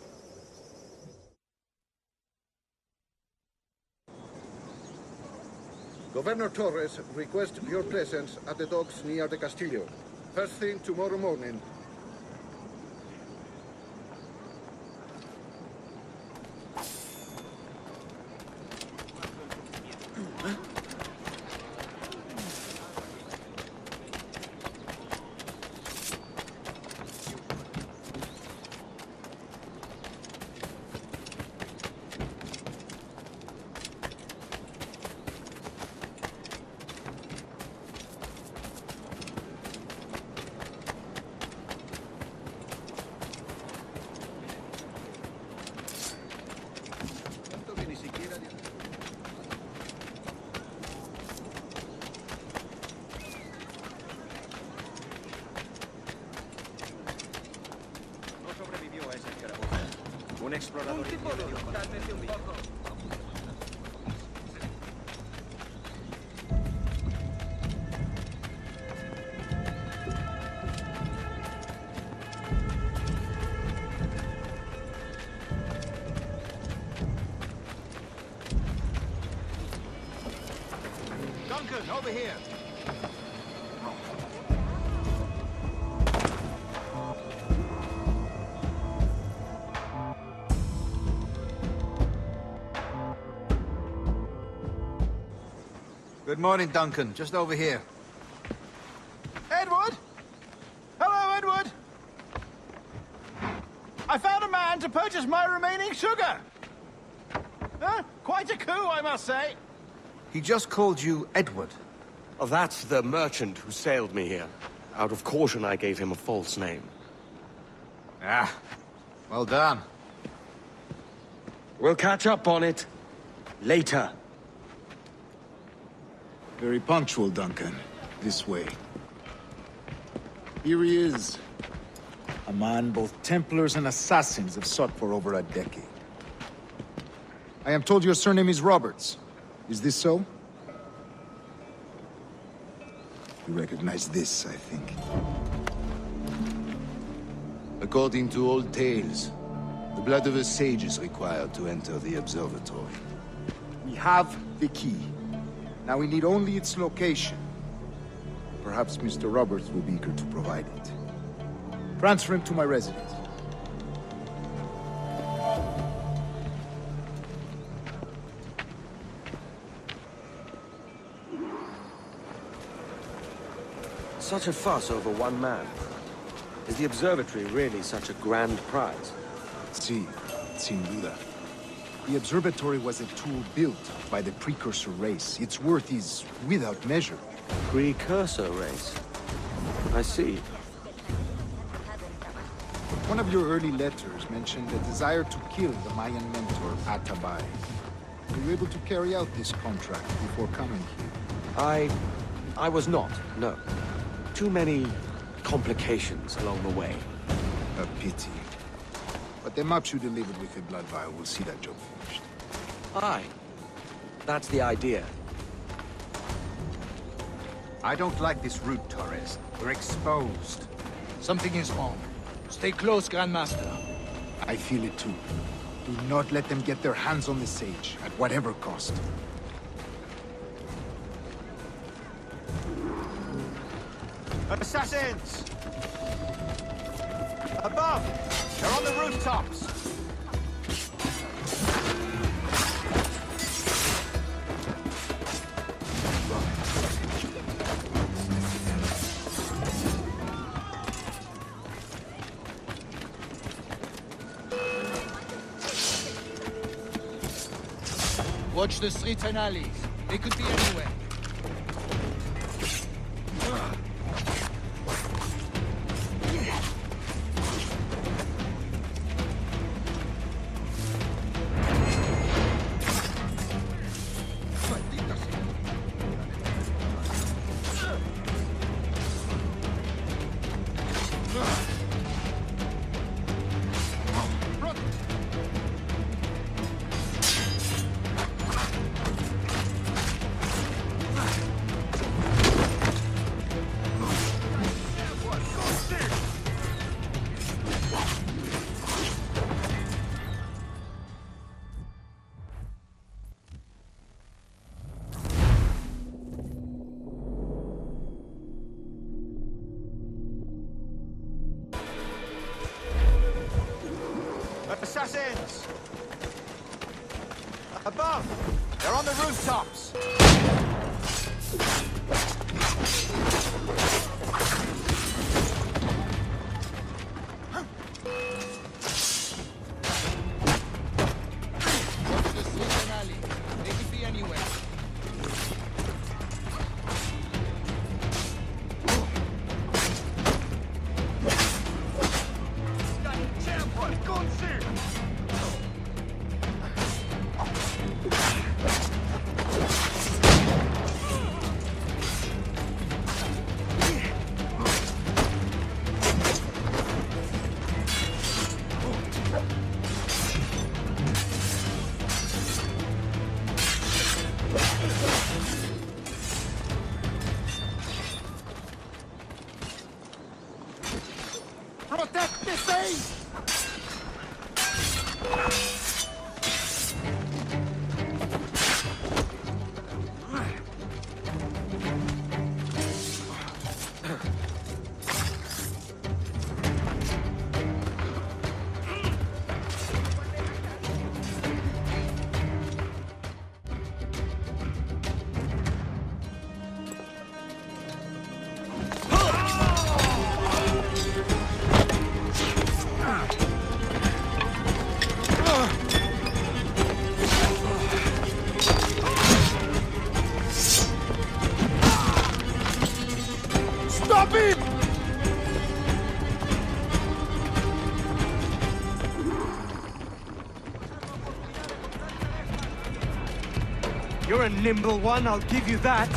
Governor Torres requests your presence at the docks near the Castillo. First thing tomorrow morning. Un explorador Duncan, over here. Good morning, Duncan. Just over here. Edward? Hello, Edward. I found a man to purchase my remaining sugar. Quite a coup, I must say. He just called you Edward. Oh, that's the merchant who sailed me here. Out of caution, I gave him a false name. Ah, well done. We'll catch up on it later. Very punctual, Duncan. This way. Here he is. A man both Templars and assassins have sought for over a decade. I am told your surname is Roberts. Is this so? You recognize this, I think. According to old tales, the blood of a sage is required to enter the observatory. We have the key. Now we need only its location. Perhaps Mr. Roberts will be eager to provide it. Transfer him to my residence. Such a fuss over one man. Is the observatory really such a grand prize? Sí, sin duda. The observatory was a tool built by the precursor race. Its worth is without measure. Precursor race? I see. One of your early letters mentioned a desire to kill the Mayan mentor, Atabay. Were you able to carry out this contract before coming here? I was not, no. Too many complications along the way. A pity. But the maps you delivered with the blood vial will see that job finished. Aye. That's the idea. I don't like this route, Torres. We're exposed. Something is wrong. Stay close, Grandmaster. I feel it too. Do not let them get their hands on the sage, at whatever cost. Assassins! Above! They're on the rooftops! Watch the streets and alleys. They could be anywhere. Assassins! Above! They're on the rooftops! They could be anywhere. Protect this thing! Stop him! You're a nimble one, I'll give you that.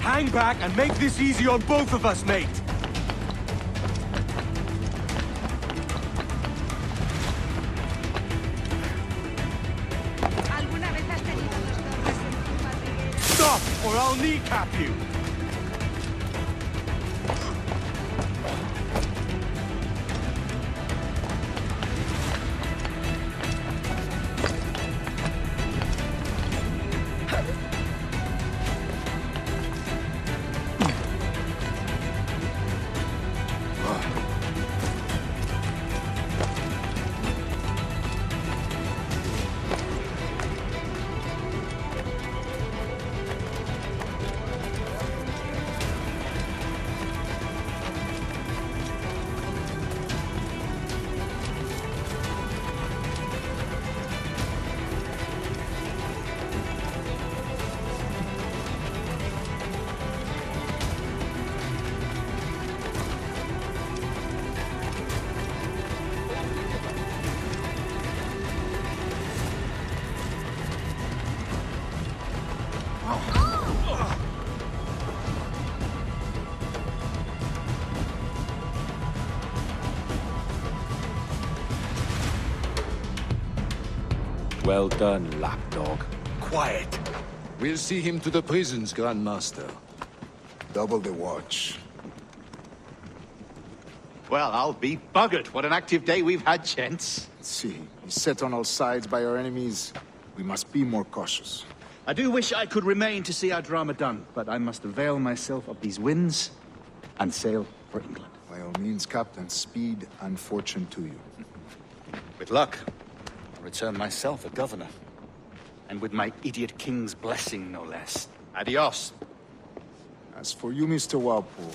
Hang back and make this easy on both of us, mate. Stop, or I'll kneecap you. Well done, lapdog. Quiet. We'll see him to the prisons, Grandmaster. Double the watch. Well, I'll be buggered. What an active day we've had, gents. Let's see. He's set on all sides by our enemies. We must be more cautious. I do wish I could remain to see our drama done, but I must avail myself of these winds and sail for England. By all means, Captain, speed and fortune to you. With luck, I'll return myself a governor. And with my idiot king's blessing, no less. Adios. As for you, Mr. Walpole,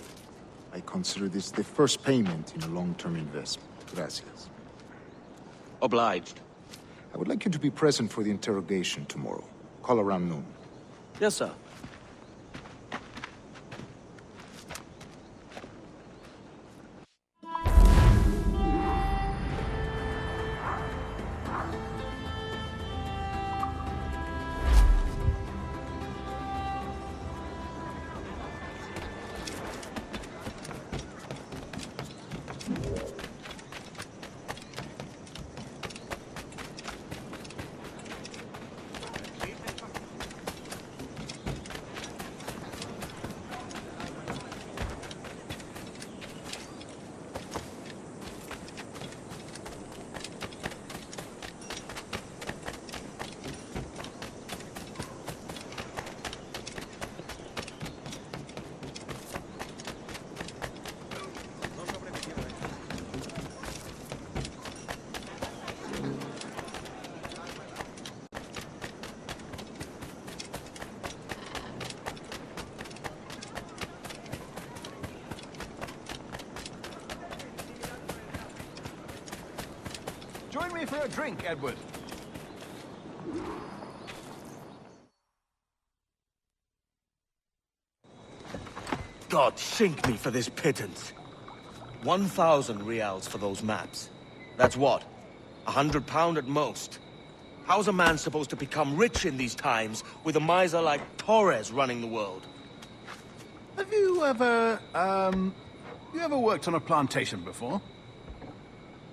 I consider this the first payment in a long-term investment. Gracias. Obliged. I would like you to be present for the interrogation tomorrow. Call around noon. Yes, sir. Join me for a drink, Edward. God sink me for this pittance. 1,000 reals for those maps. That's what? £100 at most. How's a man supposed to become rich in these times with a miser like Torres running the world? Have you ever, worked on a plantation before?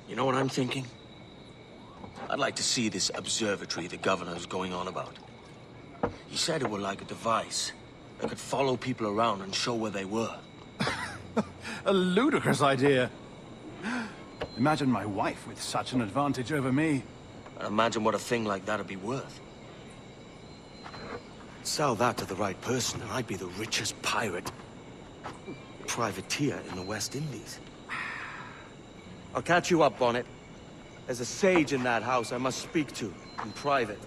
You know what I'm thinking? I'd like to see this observatory the governor's going on about. He said it were like a device that could follow people around and show where they were. A ludicrous idea. Imagine my wife with such an advantage over me. And imagine what a thing like that'd be worth. Sell that to the right person and I'd be the richest pirate. Privateer in the West Indies. I'll catch you up, Bonnet. There's a sage in that house I must speak to, in private.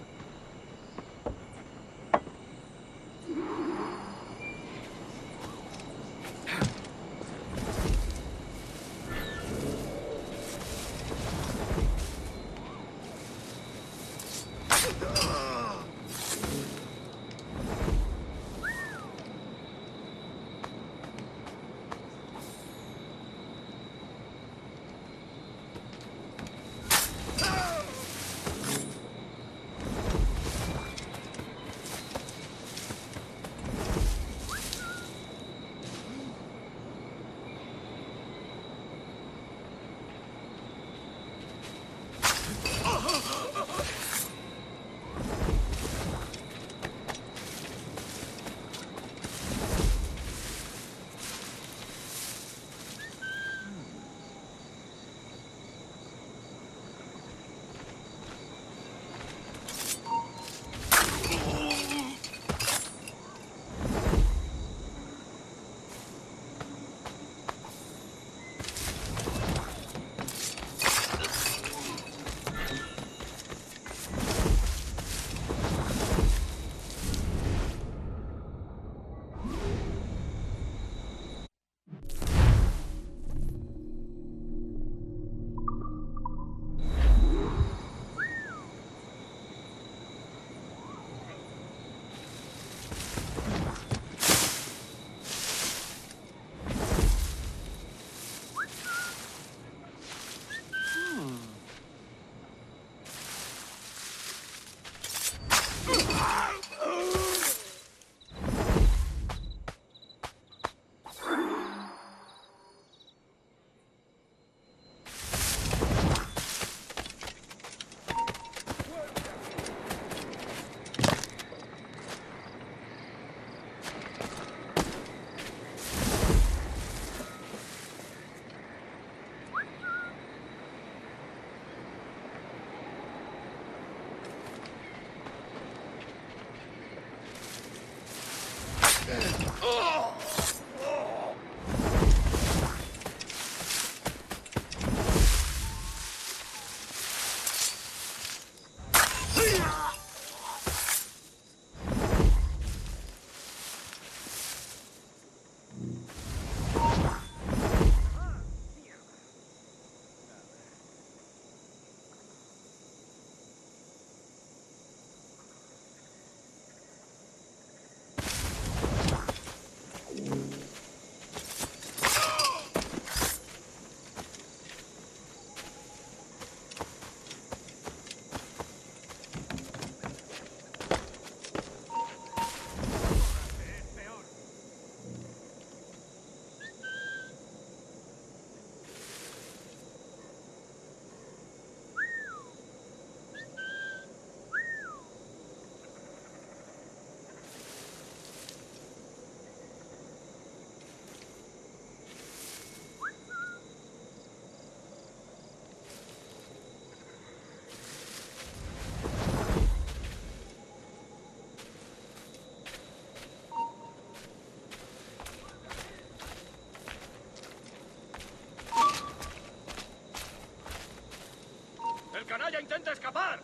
el canalla intenta escapar.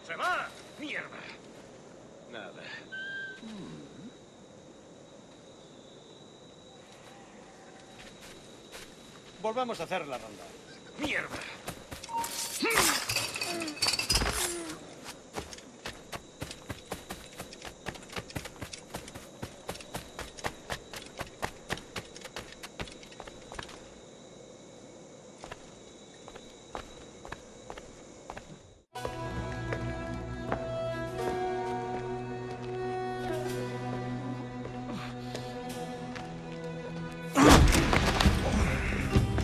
¡Se va! ¡Mierda! Nada. Volvamos a hacer la ronda. ¡Mierda!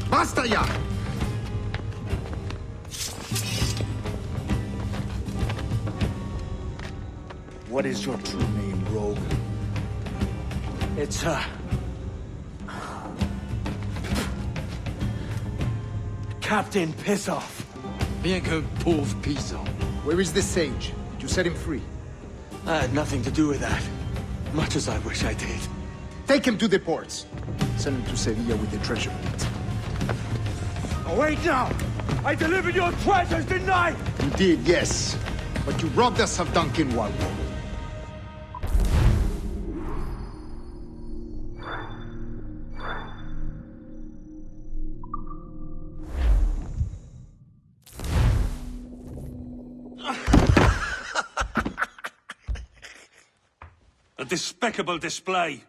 ¡Basta ya! What is your true name, rogue? It's, Captain Pissoff. Bien que pauvre paysan. Where is the sage? Did you set him free? I had nothing to do with that. Much as I wish I did. Take him to the ports. Send him to Sevilla with the treasure. Oh, wait now! I delivered your treasures, didn't I? You did, yes. But you robbed us of Duncan Waldo. A despicable display.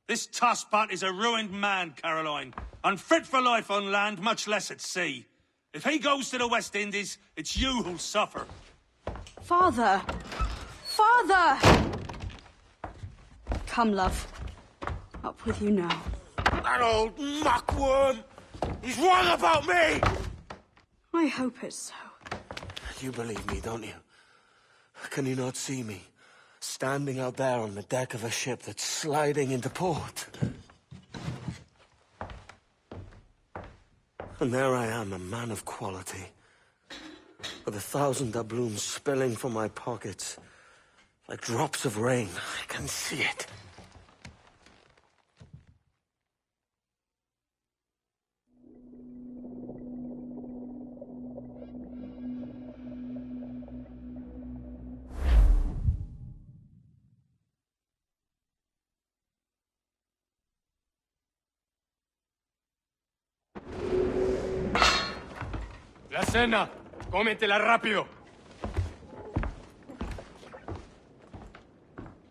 This tosspot is a ruined man, Caroline. Unfit for life on land, much less at sea. If he goes to the West Indies, it's you who'll suffer. Father! Father! Come, love. Up with you now. That old muckworm! He's wrong about me! I hope it's so. You believe me, don't you? Can you not see me? Standing out there on the deck of a ship that's sliding into port. And there I am, a man of quality. With 1,000 doubloons spilling from my pockets. Like drops of rain. I can see it. La cena. Cómetela rápido.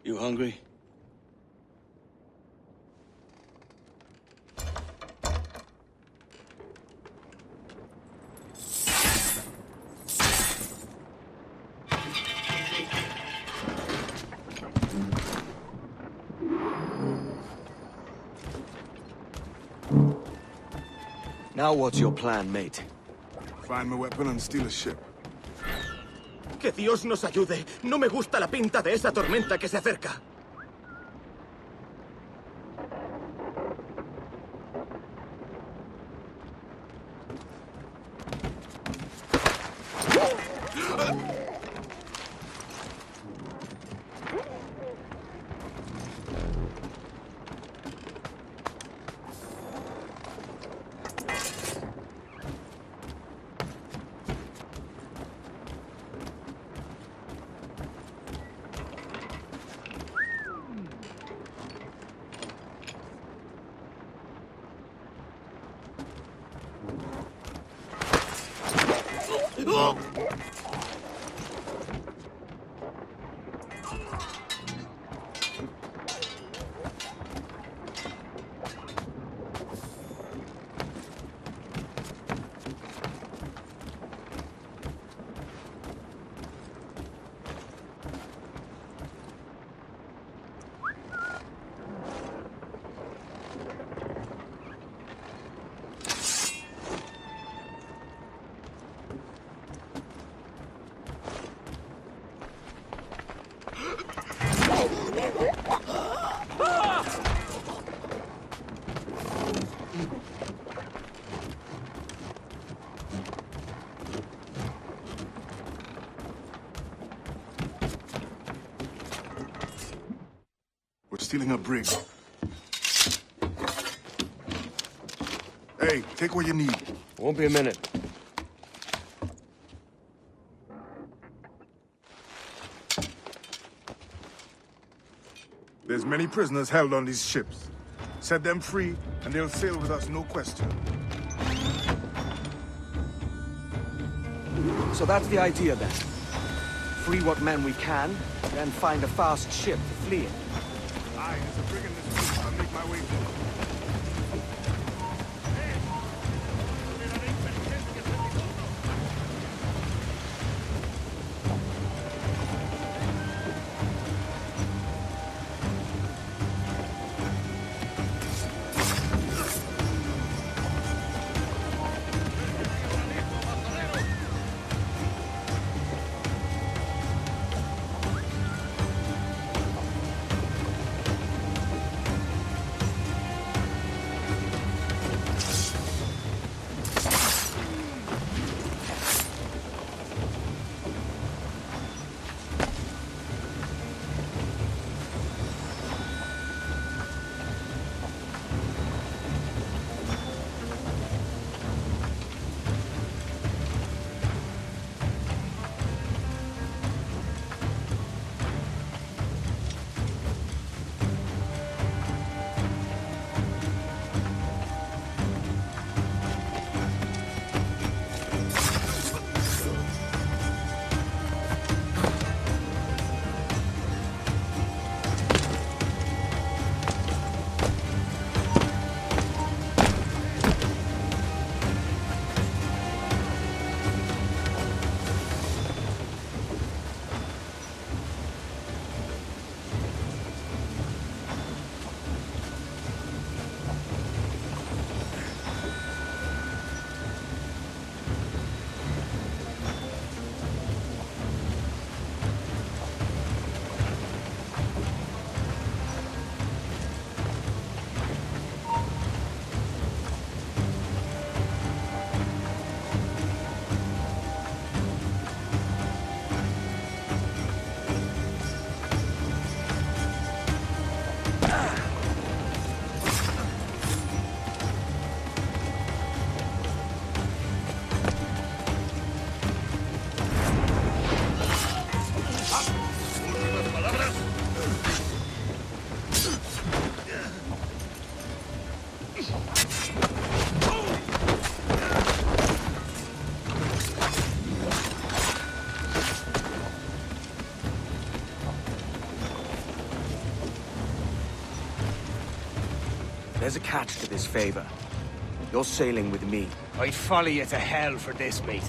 You hungry? Now what's your plan, mate? Find my weapon and steal a ship. Que Dios nos ayude. No me gusta la pinta de esa tormenta que se acerca. We're stealing a brig. Hey, Hey, take what you need. Won't be a minute. There's many prisoners held on these ships. Set them free, and they'll sail with us, no question. So that's the idea, then. Free what men we can, then find a fast ship to flee in. Aye, there's a brig in this boat. I'll make my way there. There's a catch to this favor. You're sailing with me. I'd follow you to hell for this, mate.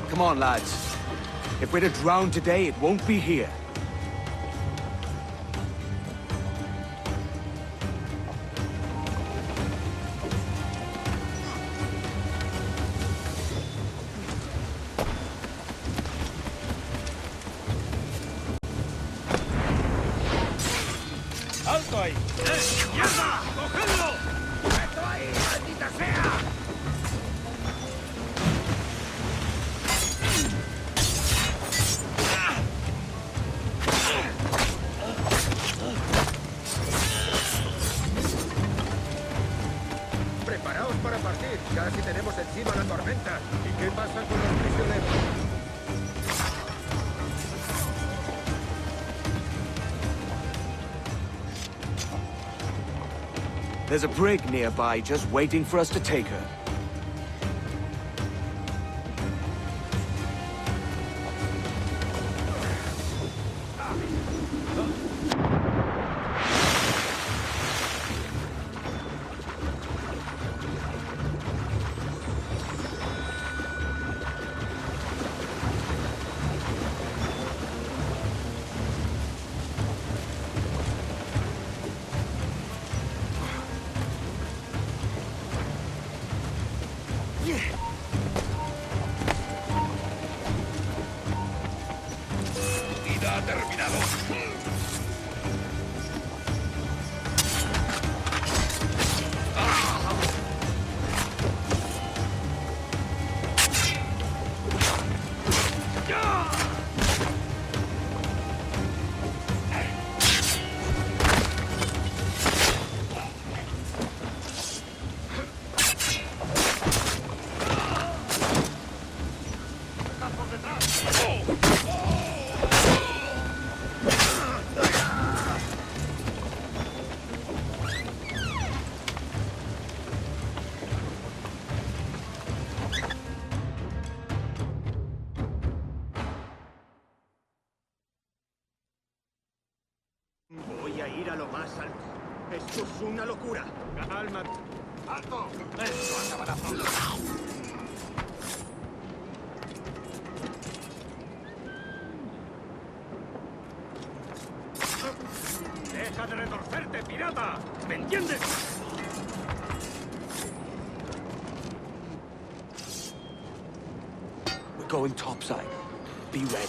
Come on, lads. If we're to drown today, it won't be here. ¡Alto ahí! ¡Mierda! ¡Cogedlo! ¡Quieto ahí, maldita sea! Preparaos para partir. Casi tenemos encima la tormenta. ¿Y qué pasa con los prisioneros? There's a brig nearby just waiting for us to take her. Voy a ir a lo más alto. Esto es una locura. Calma. ¡Alto! Esto acabará pronto. ¡Deja de retorcerte, pirata! ¿Me entiendes? We're going topside. Be ready.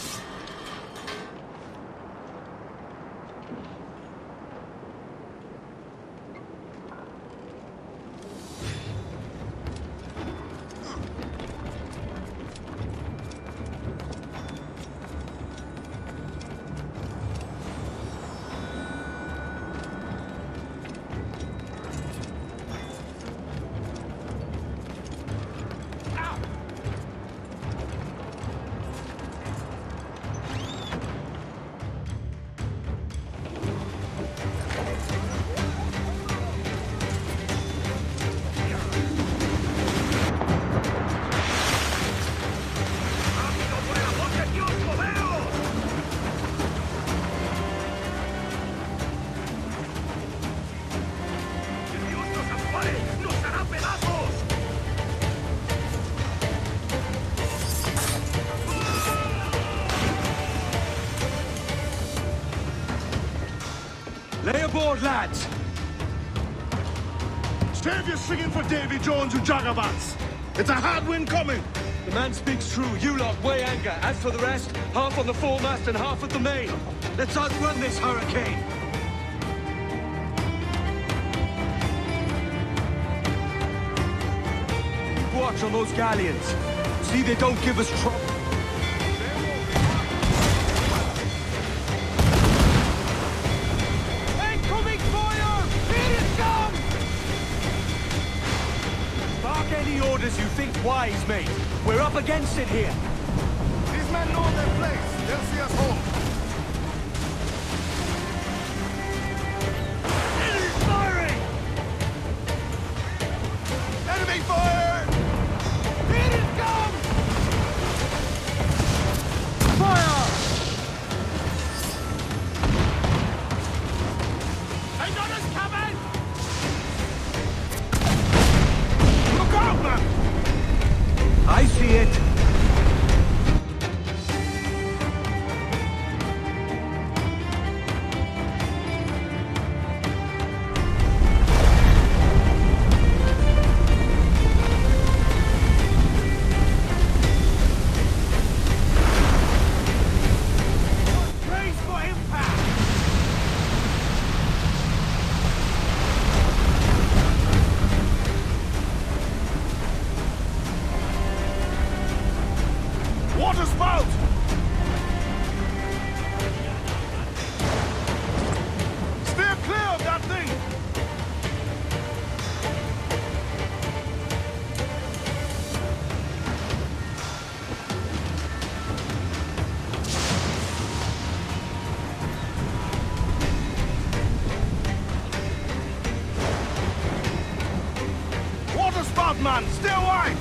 Lay aboard, lads! Save your singing for Davy Jones and Jagabats. It's a hard wind coming. The man speaks true. You lot weigh anchor. As for the rest, half on the foremast and half at the main. Let's outrun this hurricane. Keep watch on those galleons. See they don't give us trouble. Any orders you think wise, mate. We're up against it here. These men know their place. They'll see us home. Enemy's firing! Enemy fire! Here it comes! Fire! They got us coming! I see it. Brace for impact! out, man! Stay away!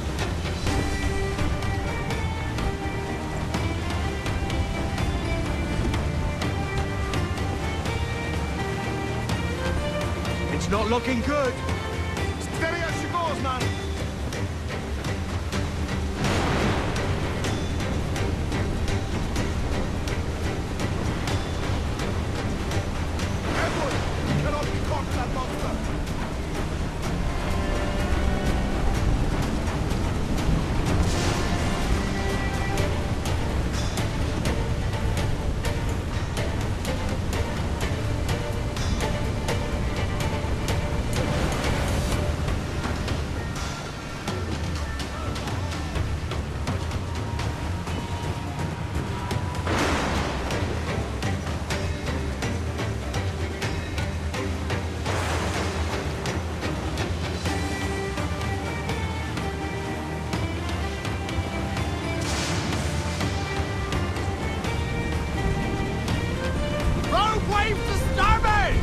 It's not looking good. Steady as she goes, man! Edward! You cannot be caught in that monster! Wave to starboard!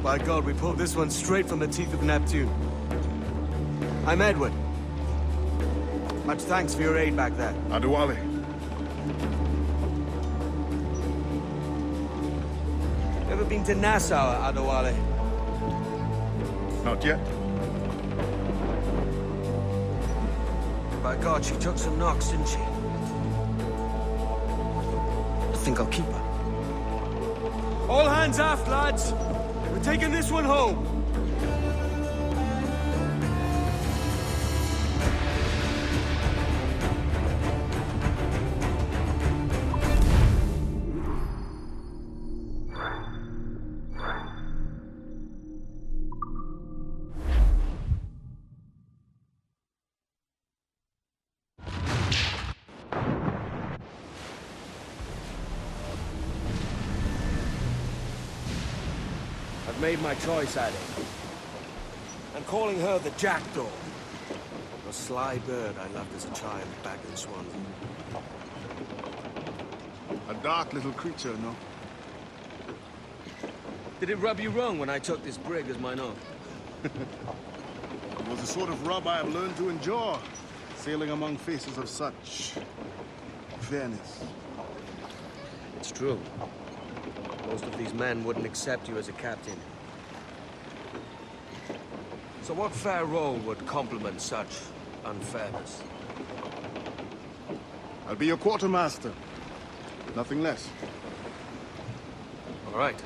By God, we pulled this one straight from the teeth of Neptune. I'm Edward. Much thanks for your aid back there. Adewale. Ever been to Nassau, Adewale? Not yet. By God, she took some knocks, didn't she? I think I'll keep her. All hands aft, lads! We're taking this one home! Made my choice, Addy. I'm calling her the Jackdaw. A sly bird I loved as a child back in Swansea. A dark little creature, no? Did it rub you wrong when I took this brig as mine own? It was the sort of rub I have learned to endure, sailing among faces of such fairness. It's true. Most of these men wouldn't accept you as a captain. So what fair role would complement such unfairness? I'll be your quartermaster. Nothing less. All right.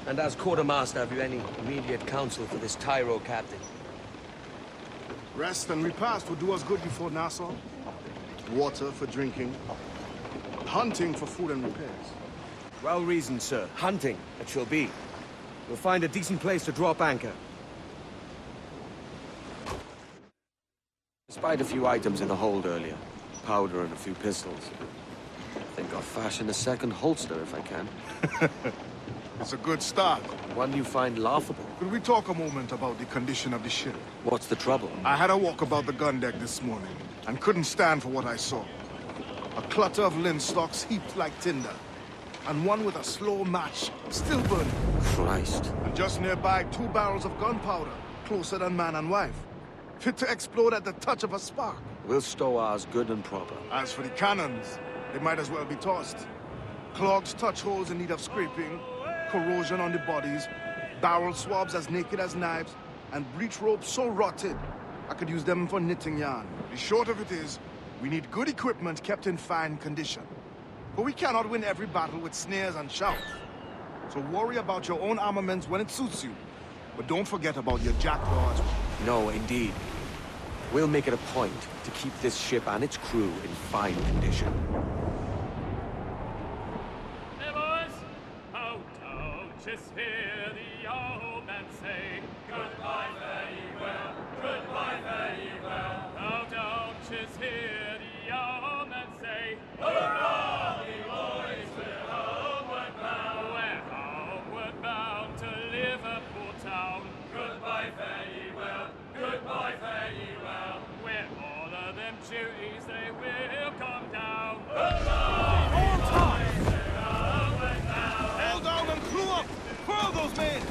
And as quartermaster, have you any immediate counsel for this Tyro captain? Rest and repast would do us good before Nassau. Water for drinking. Hunting for food and repairs. Well reasoned, sir. Hunting, it shall be. We'll find a decent place to drop anchor. I spied a few items in the hold earlier. Powder and a few pistols. Think I'll fashion a second holster if I can. It's a good start. One you find laughable. Could we talk a moment about the condition of the ship? What's the trouble? I had a walk about the gun deck this morning, and couldn't stand for what I saw. A clutter of linstocks heaped like tinder, and one with a slow match, still burning. Christ. And just nearby, 2 barrels of gunpowder, closer than man and wife. Fit to explode at the touch of a spark. We'll stow ours good and proper. As for the cannons, they might as well be tossed. Clogged touch holes in need of scraping, corrosion on the bodies, barrel swabs as naked as knives, and breech ropes so rotted, I could use them for knitting yarn. The short of it is, we need good equipment kept in fine condition. But we cannot win every battle with snares and shouts. So worry about your own armaments when it suits you. But don't forget about your jackdaws. No, indeed. We'll make it a point to keep this ship and its crew in fine condition. Hey, boys! Oh, don't just hear the old man say, goodbye, fare ye well, goodbye, fare ye well. Oh, don't just hear the old man say, hurrah, ye boys, we're homeward bound. We're homeward bound to Liverpool town. Goodbye, fare ye well, goodbye, fare ye well. Where all of them duties they will come down. Hurrah! All time! Hold down and crew up! Furl those men!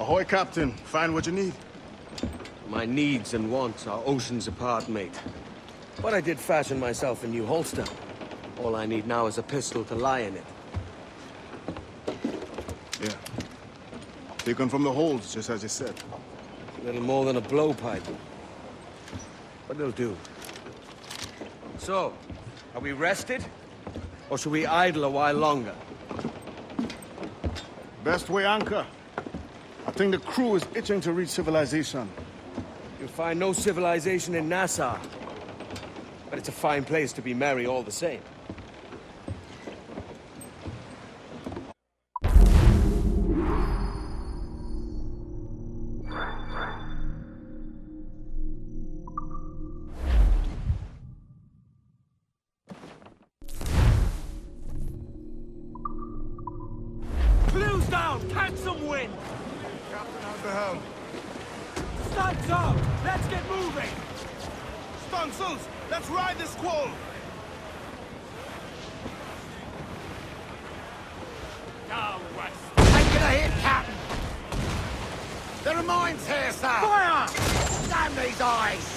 Ahoy, Captain. Find what you need. My needs and wants are oceans apart, mate. But I did fashion myself a new holster. All I need now is a pistol to lie in it. Yeah. Taken from the holds, just as you said. Little more than a blowpipe. But it'll do. So, are we rested? Or should we idle a while longer? Best way anchor. I think the crew is itching to reach civilization. You'll find no civilization in Nassau. But it's a fine place to be merry all the same. Clews down! Catch some wind! Captain out the helm. Stunts up! Let's get moving! Stunsels, let's ride this squall! Down west! Taking a hit, Captain! There are mines here, sir! Fire! Damn these eyes!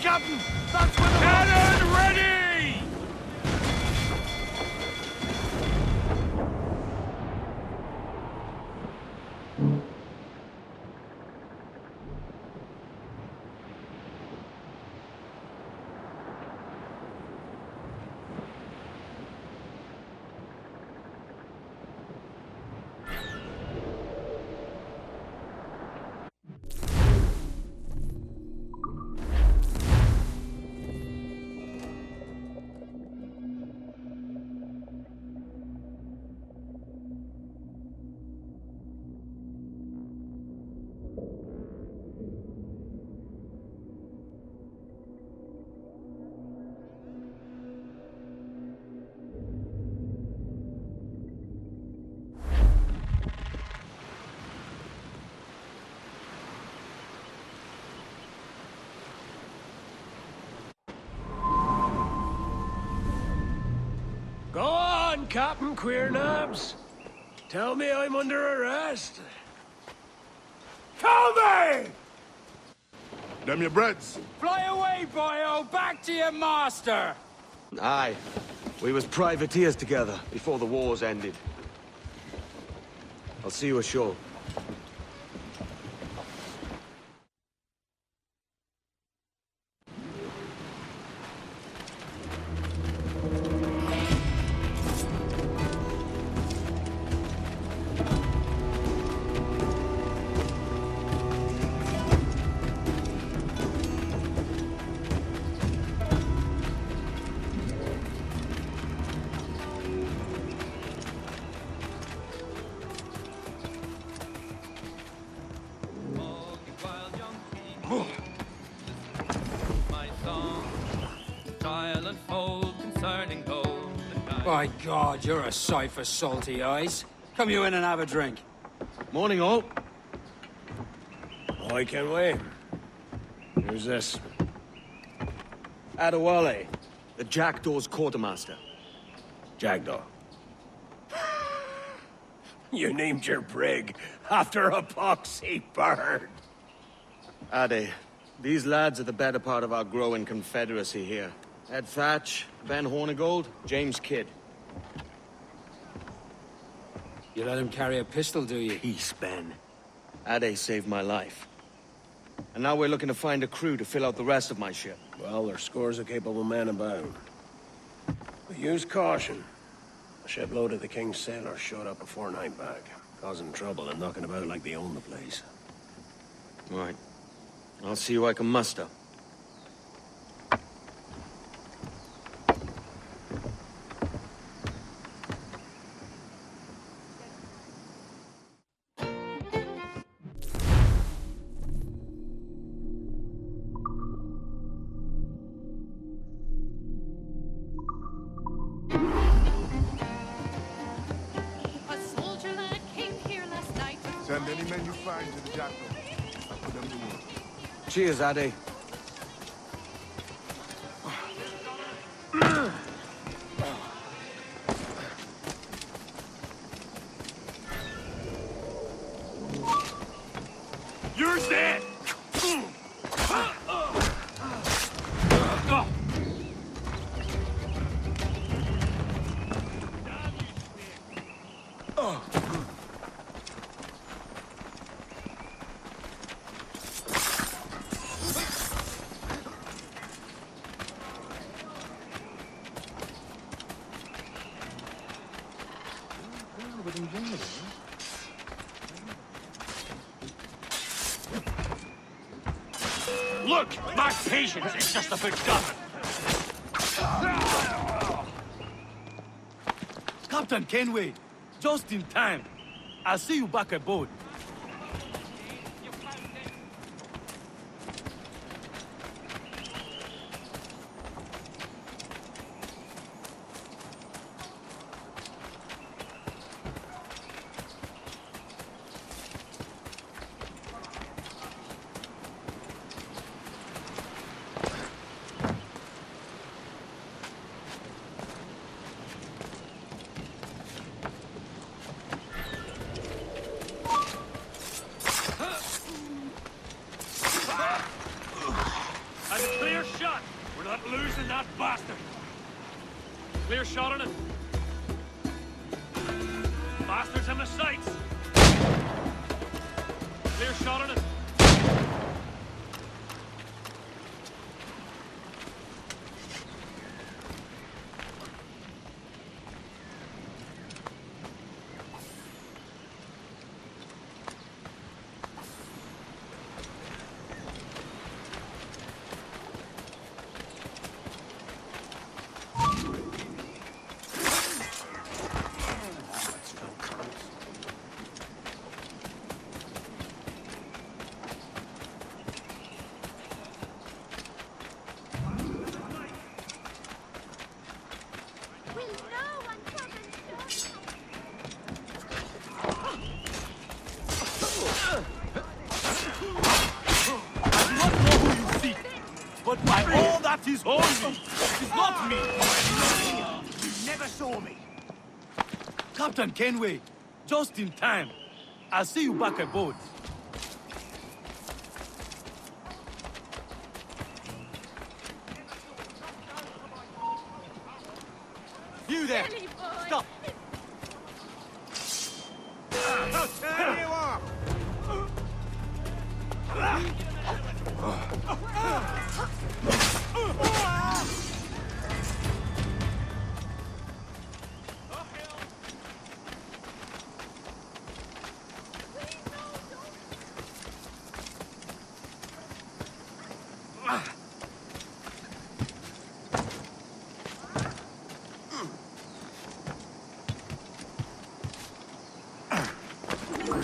Captain! That's where the... Cannon ready! Go on, Captain Queernabs. Tell me I'm under arrest. Tell me! Them your breads. Fly away, boyo! Back to your master! Aye. We was privateers together before the wars ended. I'll see you ashore. By God, you're a sight for salty eyes. Come you in and have a drink. Morning, all. Ahoy, Kenway. Who's this? Adewale, the Jackdaw's quartermaster. Jackdaw. You named your brig after a poxy bird. Ade, these lads are the better part of our growing confederacy here. Ed Thatch, Ben Hornigold, James Kidd. You let him carry a pistol, do you? Peace, Ben. Ade saved my life. And now we're looking to find a crew to fill out the rest of my ship. Well, there's scores of capable men about. But use caution. A shipload of the King's sailors showed up a fortnight back, causing trouble and knocking about like they own the place. Right. I'll see who I can muster. Send any men you find to the jackal. I'll put them to work. Cheers, Addy. You're dead! Look! My patience is just about done. Captain Kenway, just in time. I'll see you back aboard. That's a clear shot. We're not losing that bastard. Clear shot on it. Bastards in the sights. Clear shot on it. But by all that is holy, it is not me. You never saw me. Captain Kenway, just in time. I'll see you back aboard. You there! Stop! I'll tear you off!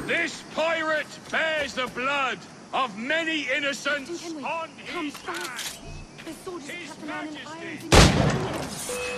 This pirate bears the blood of many innocents on his hands. They thought it His had the man in Majesty. irons.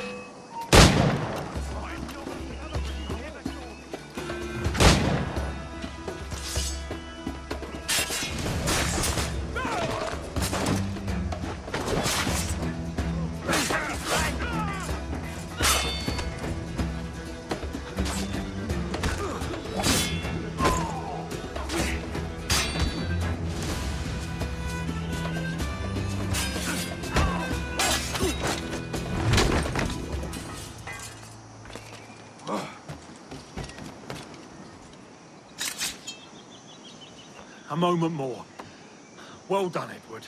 A moment more. Well done, Edward.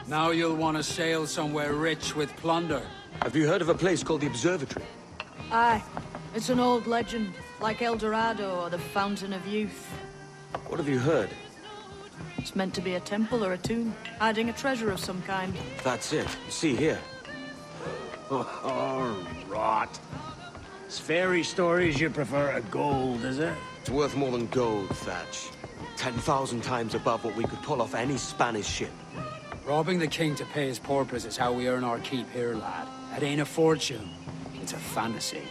Now you'll want to sail somewhere rich with plunder. Have you heard of a place called the Observatory? Aye. It's an old legend, like El Dorado or the Fountain of Youth. What have you heard? It's meant to be a temple or a tomb, hiding a treasure of some kind. That's it. You see here. Oh, rot. It's fairy stories you prefer to gold, is it? It's worth more than gold, Thatch. 10,000 times above what we could pull off any Spanish ship. Robbing the king to pay his porpoise is how we earn our keep here, lad. It ain't a fortune. It's a fantasy.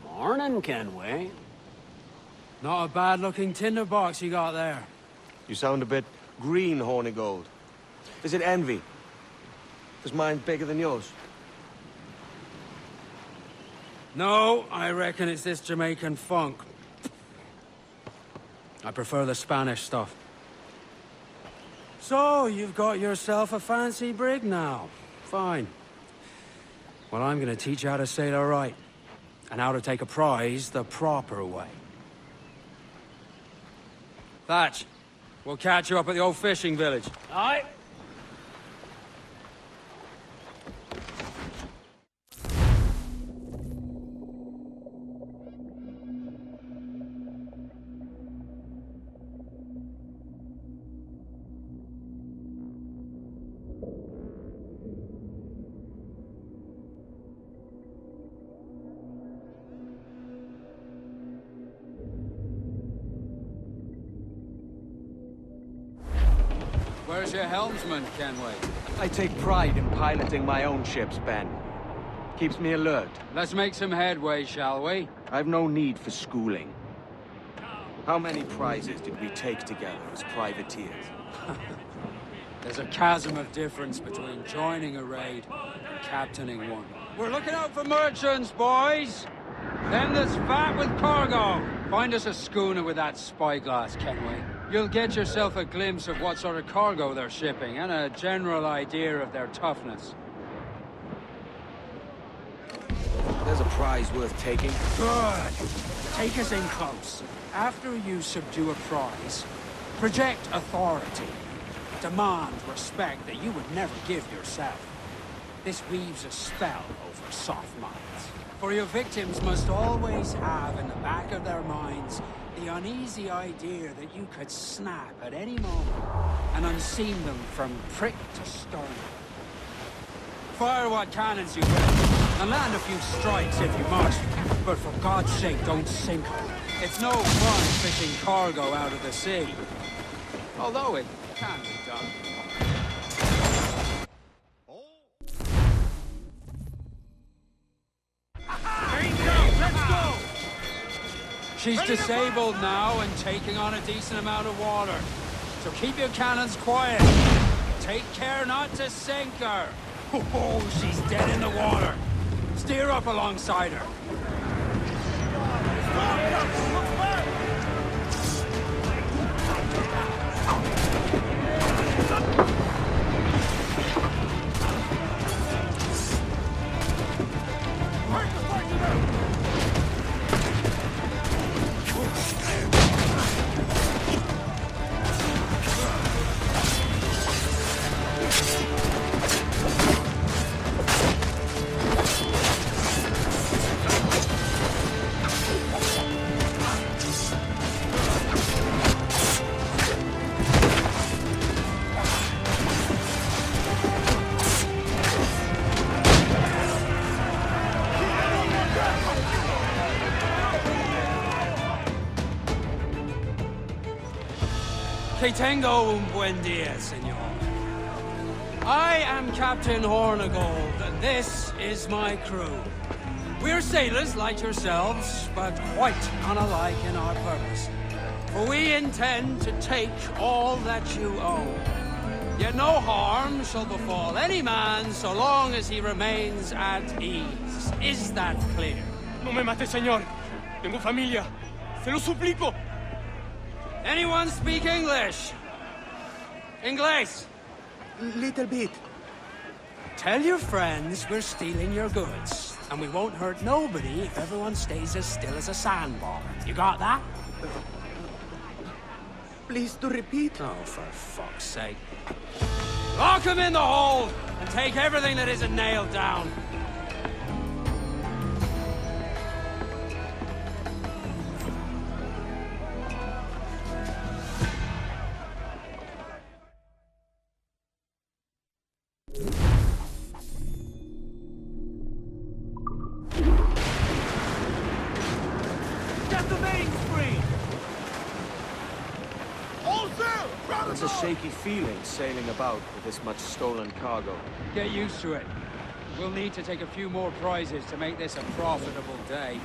Morning, Kenway. Not a bad-looking tinderbox you got there. You sound a bit green, Horny Gold. Is it envy? Is mine bigger than yours? No, I reckon it's this Jamaican funk. I prefer the Spanish stuff. So, you've got yourself a fancy brig now. Fine. Well, I'm gonna teach you how to sail her right. And how to take a prize the proper way. Thatch, we'll catch you up at the old fishing village. Aye. Where's your helmsman, Kenway? I take pride in piloting my own ships, Ben. Keeps me alert. Let's make some headway, shall we? I've no need for schooling. How many prizes did we take together as privateers? There's a chasm of difference between joining a raid and captaining one. We're looking out for merchants, boys! Them that's fat with cargo! Find us a schooner with that spyglass, Kenway. You'll get yourself a glimpse of what sort of cargo they're shipping, and a general idea of their toughness. There's a prize worth taking. Good! Take us in close. After you subdue a prize, project authority. Demand respect that you would never give yourself. This weaves a spell over soft minds. For your victims must always have in the back of their minds the uneasy idea that you could snap at any moment and unseam them from prick to stern. Fire what cannons you will, and land a few strikes if you must, but for God's sake, don't sink her. It's no fun fishing cargo out of the sea, although it can be done. She's disabled now and taking on a decent amount of water. So keep your cannons quiet. Take care not to sink her. Oh, she's dead in the water. Steer up alongside her. Que tengo un buen día, señor. I am Captain Hornigold, and this is my crew. We're sailors like yourselves, but quite unalike in our purpose. For we intend to take all that you own. Yet no harm shall befall any man so long as he remains at ease. Is that clear? No me mate, señor. Tengo familia. Se lo suplico. Anyone speak English? Inglés? Little bit. Tell your friends we're stealing your goods, and we won't hurt nobody if everyone stays as still as a sandbar. You got that? Please to repeat. Oh, for fuck's sake. Lock him in the hold, and take everything that isn't nailed down. It's a shaky feeling sailing about with this much stolen cargo. Get used to it. We'll need to take a few more prizes to make this a profitable day.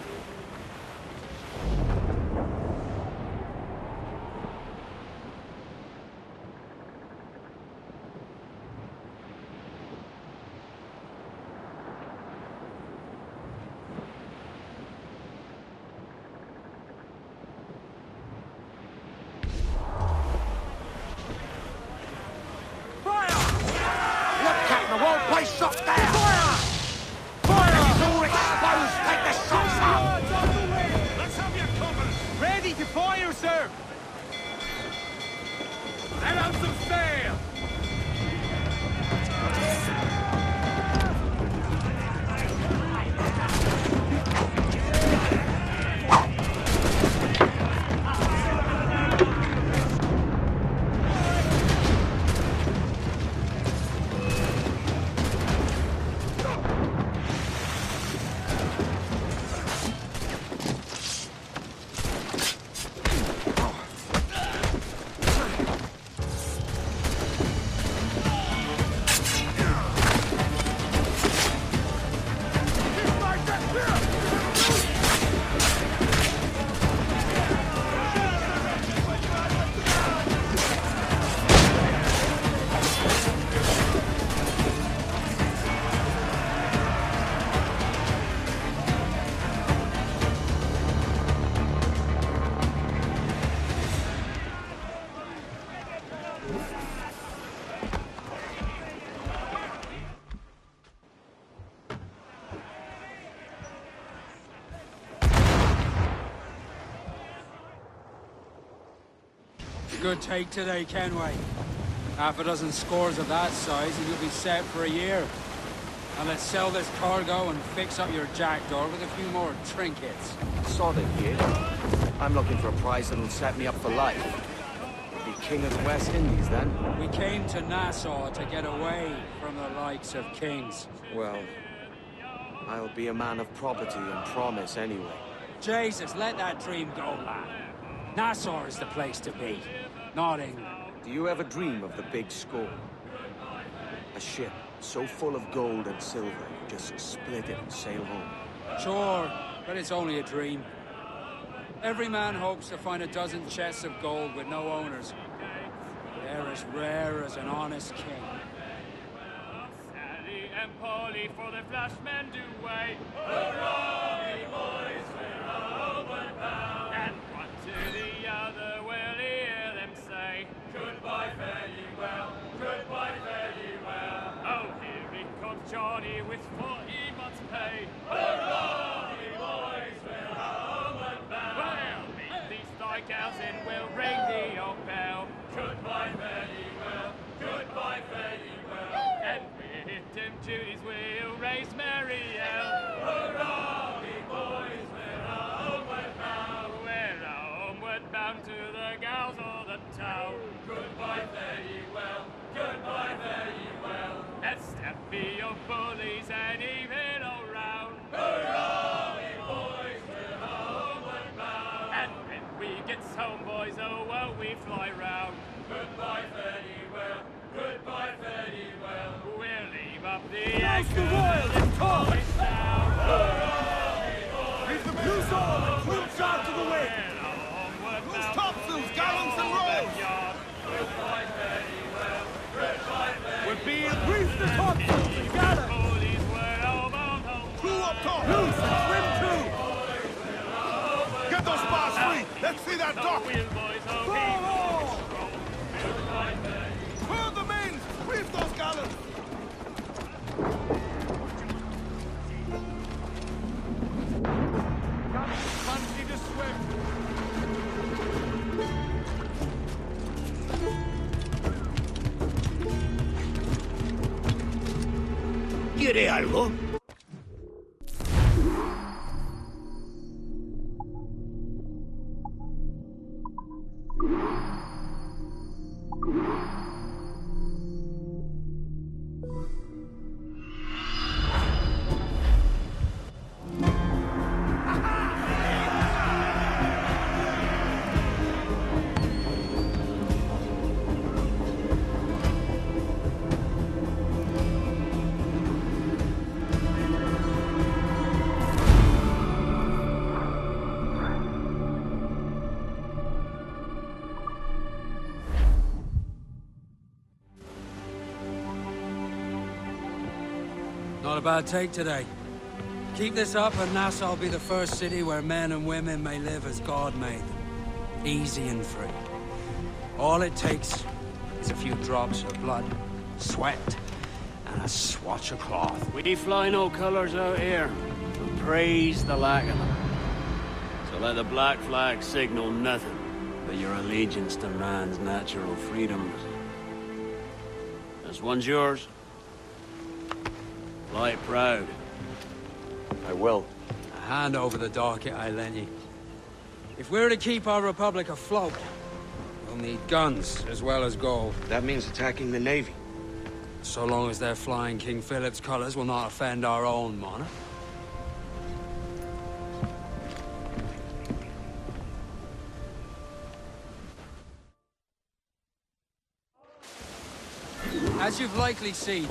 Good take today, Kenway. Half a dozen scores of that size and you'll be set for a year. Now let's sell this cargo and fix up your jackdaw with a few more trinkets. Solid, kid. I'm looking for a prize that'll set me up for life. Be king of the West Indies, then? We came to Nassau to get away from the likes of kings. Well, I'll be a man of property and promise anyway. Jesus, let that dream go, lad. Nassau is the place to be, not England. Do you ever dream of the big score? A ship so full of gold and silver, you just split it and sail home. Sure, but it's only a dream. Every man hopes to find a dozen chests of gold with no owners. They're as rare as an honest king. Sally and Polly for the flashmen do wait. Hurrah, me boys, we're homeward bound. And one to the other will hear them say, goodbye, fare ye well, goodbye, fare ye well. Oh, here he comes Johnny with 40 months' pay. Hurrah, me boys, we're homeward bound. Well, meet these strikeouts and we'll ring the old bell. Goodbye, fare ye well, goodbye, fare ye well. And with them duties we'll raise merry yell. Hurrah, me boys, we're homeward bound. We're homeward bound to the gals of the town. Goodbye, fare ye well, goodbye, fare ye well. And step be your bullies and even all round. Hurrah, me boys, we're homeward bound. And when we get home, boys, oh, well, we fly round. Goodbye, fare ye well, goodbye, fare ye well. up the anchor, lift boys down. Loose all and troops out to the wind. Loose topsails, gallants and royals. We're being greased the topsails and gallants. Crew up top. Loose and swim too. Get those spars free. Let's see that dock. Forward! Furl the mains. Reef those gallants. Fancy to swim. ¿Quiere algo? Not a bad take today. Keep this up and Nassau will be the first city where men and women may live as God made them. Easy and free. All it takes is a few drops of blood, sweat, and a swatch of cloth. We fly no colours out here, and praise the lack of them. So let the black flag signal nothing but your allegiance to man's natural freedoms. This one's yours. Fly it proud. I will. A hand over the docket I lent you. If we're to keep our republic afloat, we'll need guns as well as gold. That means attacking the Navy. So long as they're flying King Philip's colours will not offend our own monarch. As you've likely seen,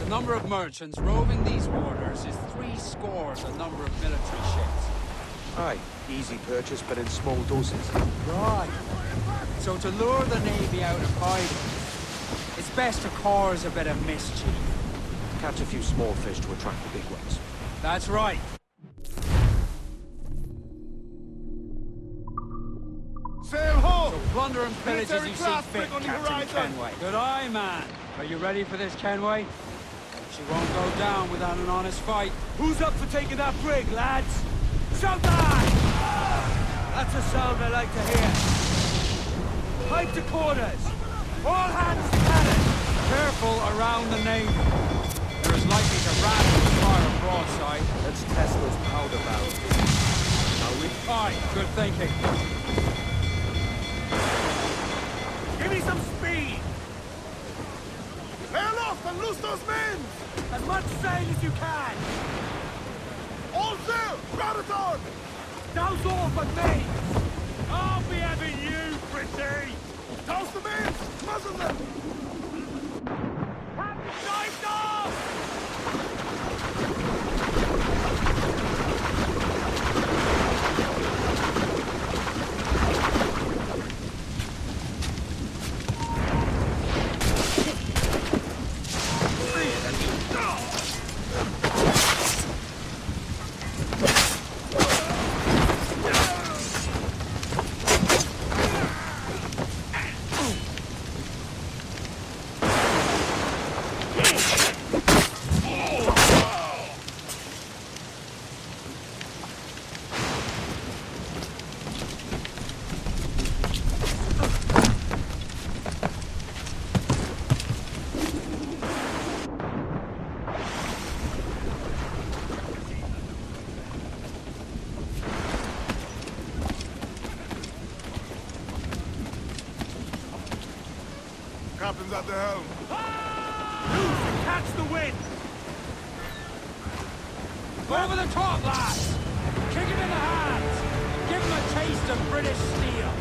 the number of merchants roving these waters is 70 the number of military ships. Aye, easy purchase, but in small doses. Right. So to lure the Navy out of hiding, it's best to cause a bit of mischief. Catch a few small fish to attract the big ones. That's right. Sail ho! So plunder and pillage as you see fit, Captain Kenway. Good eye, man. Are you ready for this, Kenway? She won't go down without an honest fight. Who's up for taking that brig, lads? Shout that! That's a sound I like to hear. Pipe to quarters. All hands to cannon. Careful around the Navy. They're as likely to ram and fire broadside. Let's test those powder barrels. Shall we? Aye, good thinking. Give me some speed! Lay aloft and loose those men! As much sail as you can! All sail! Ratonhnhakï! Douse all but me! I'll be having you, pretty! Douse the men! Muzzle them! Dive off! Captain's at the helm. Loose and catch the wind! Over the top, lads! Kick him in the hands! Give him a taste of British steel!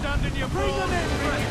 standing your bring them in for a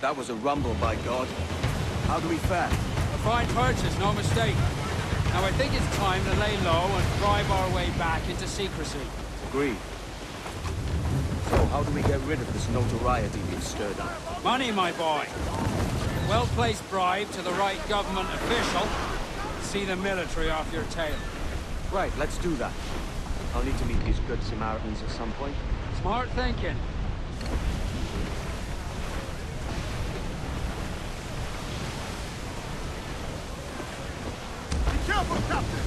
That was a rumble, by God. How do we fare? A fine purchase, no mistake. Now I think it's time to lay low and drive our way back into secrecy. Agreed. So, how do we get rid of this notoriety we've stirred up? Money, my boy. Well-placed bribe to the right government official. See the military off your tail. Right, let's do that. I'll need to meet these good Samaritans at some point. Smart thinking. Be careful, Captain!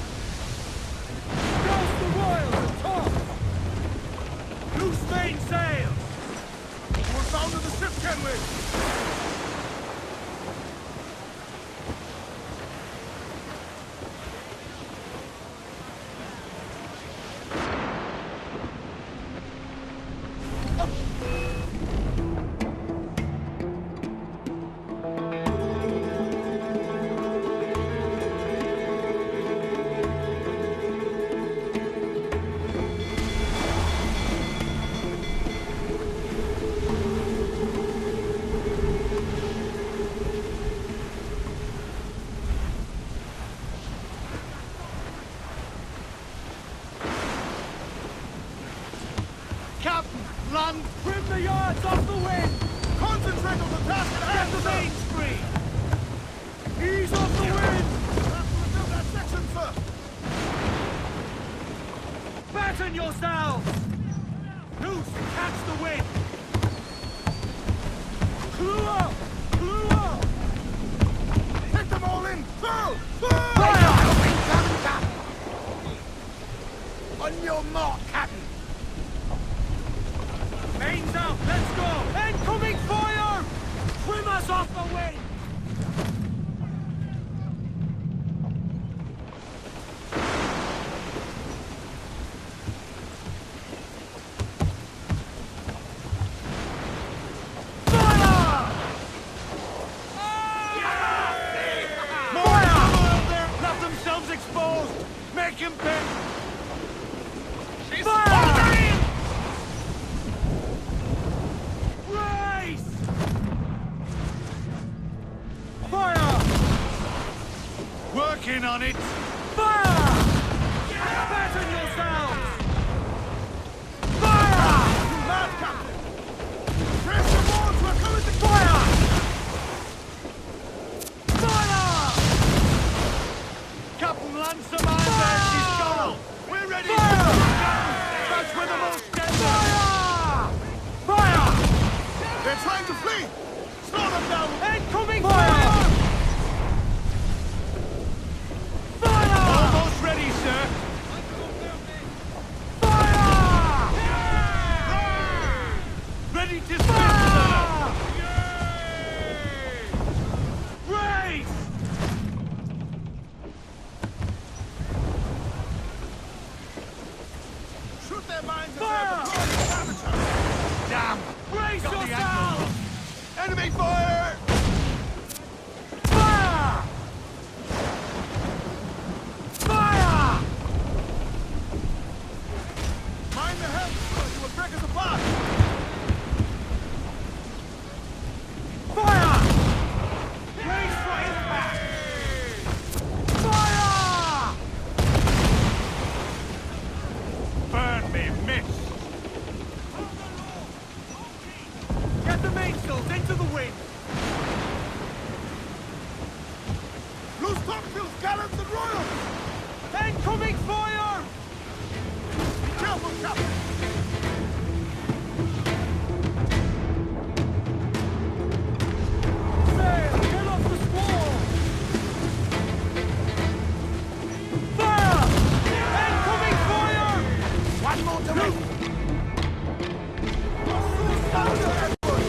Cross the royals at top! Loose main sails! We're bound to the sift, Kenway! Captain, land! Trim the yards off the wind! Concentrate on the task at hand! Get the mains free! Ease off the wind! That's to that section, sir! Batten yourselves! Loose, catch the wind! Clue up! Clue up! Take them all in! Throw! Fire! On your mark, Captain! Mains out, let's go! Incoming fire! Trim us off the wind! Fire! More there! Left themselves exposed! Make him pay! Fire! Working on it! Fire! Batten yourselves! Fire! You mad, Captain! Press the boards, we're coming to fire! Fire! Captain, land some iron there, she's gone! We're ready! Fire! That's where the most dead! Fire! Fire! They're trying to flee! Slow them down! Incoming fire! Almost ready, sir! Fire! Ready to spin, sir! Race! Shoot their minds as they're Damn! Brace Got the yourselves! Enemy fire! Fire! Fire! Mind the helm, sir. You will break us apart! Fire! Brace for impact! Fire! Burn me, miss! Get the mainsails into the wind! Loose topsails, gallants and royals! Incoming fire! Be careful, Captain! Sail! Get off the squall! Fire! Incoming fire! One more to win! Sounder, Edward!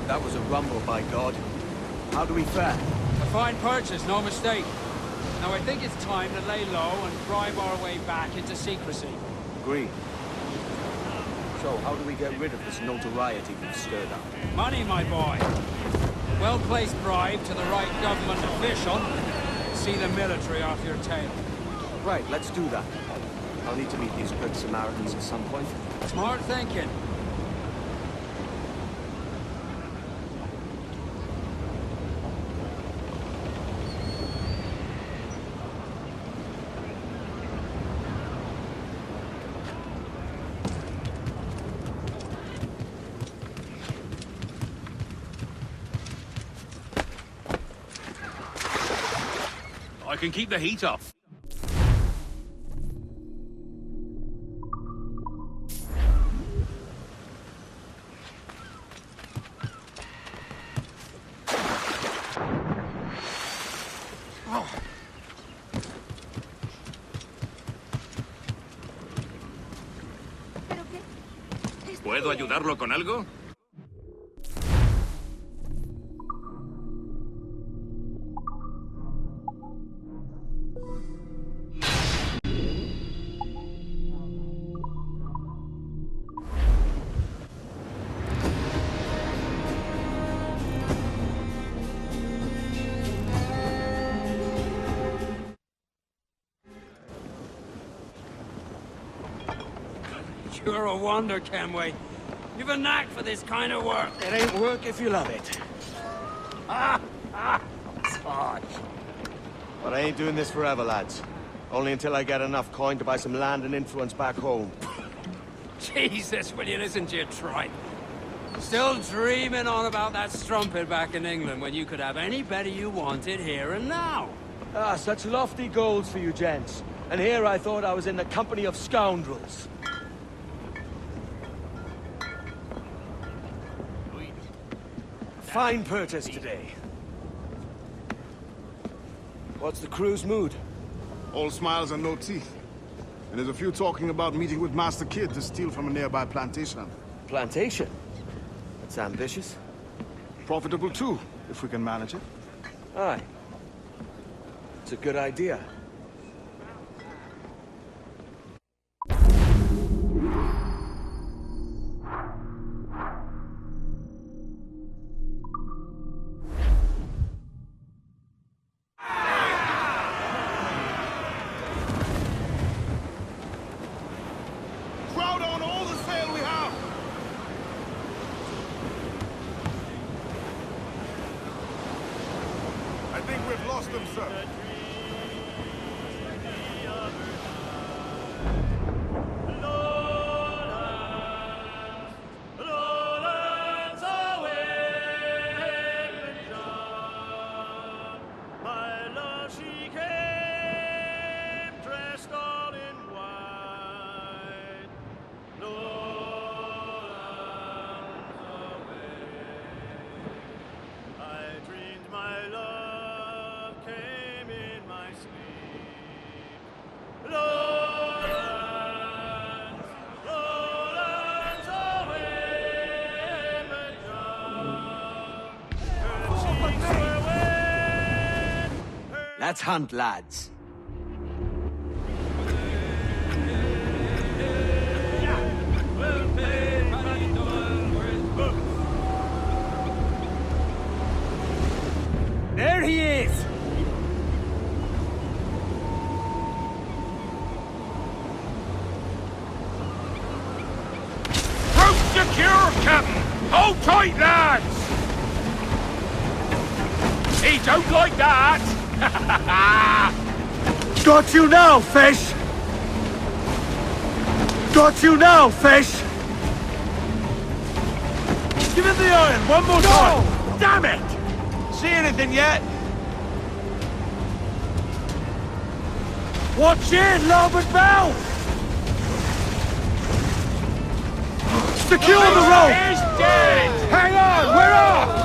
That was a rumble, by God. How do we fare? A fine purchase, no mistake. Now I think it's time to lay low and bribe our way back into secrecy. Agreed. So, how do we get rid of this notoriety we've stirred up? Money, my boy. Well-placed bribe to the right government official. See the military off your tail. Right, let's do that. I'll need to meet these good Samaritans at some point. Smart thinking. I can keep the heat up. ¿Puedo ayudarlo con algo? You're a wonder, Kenway. You've a knack for this kind of work. It ain't work if you love it. Sarge. But I ain't doing this forever, lads. Only until I get enough coin to buy some land and influence back home. Jesus, will you listen to your tripe? Still dreaming on about that strumpet back in England when you could have any better you wanted here and now. Ah, such lofty goals for you gents. And here I thought I was in the company of scoundrels. Fine purchase today. What's the crew's mood? All smiles and no teeth. And there's a few talking about meeting with Master Kid to steal from a nearby plantation. Plantation? That's ambitious. Profitable too, if we can manage it. Aye. It's a good idea. Let's hunt, lads. There he is! Rope secure, Captain! Hold tight, lads! He don't like that! Got you now, fish! Got you now, fish! Give it the iron one more time! Damn it! See anything yet? Watch in, larboard bow! Secure the rope! He's dead! Hang on, we're off!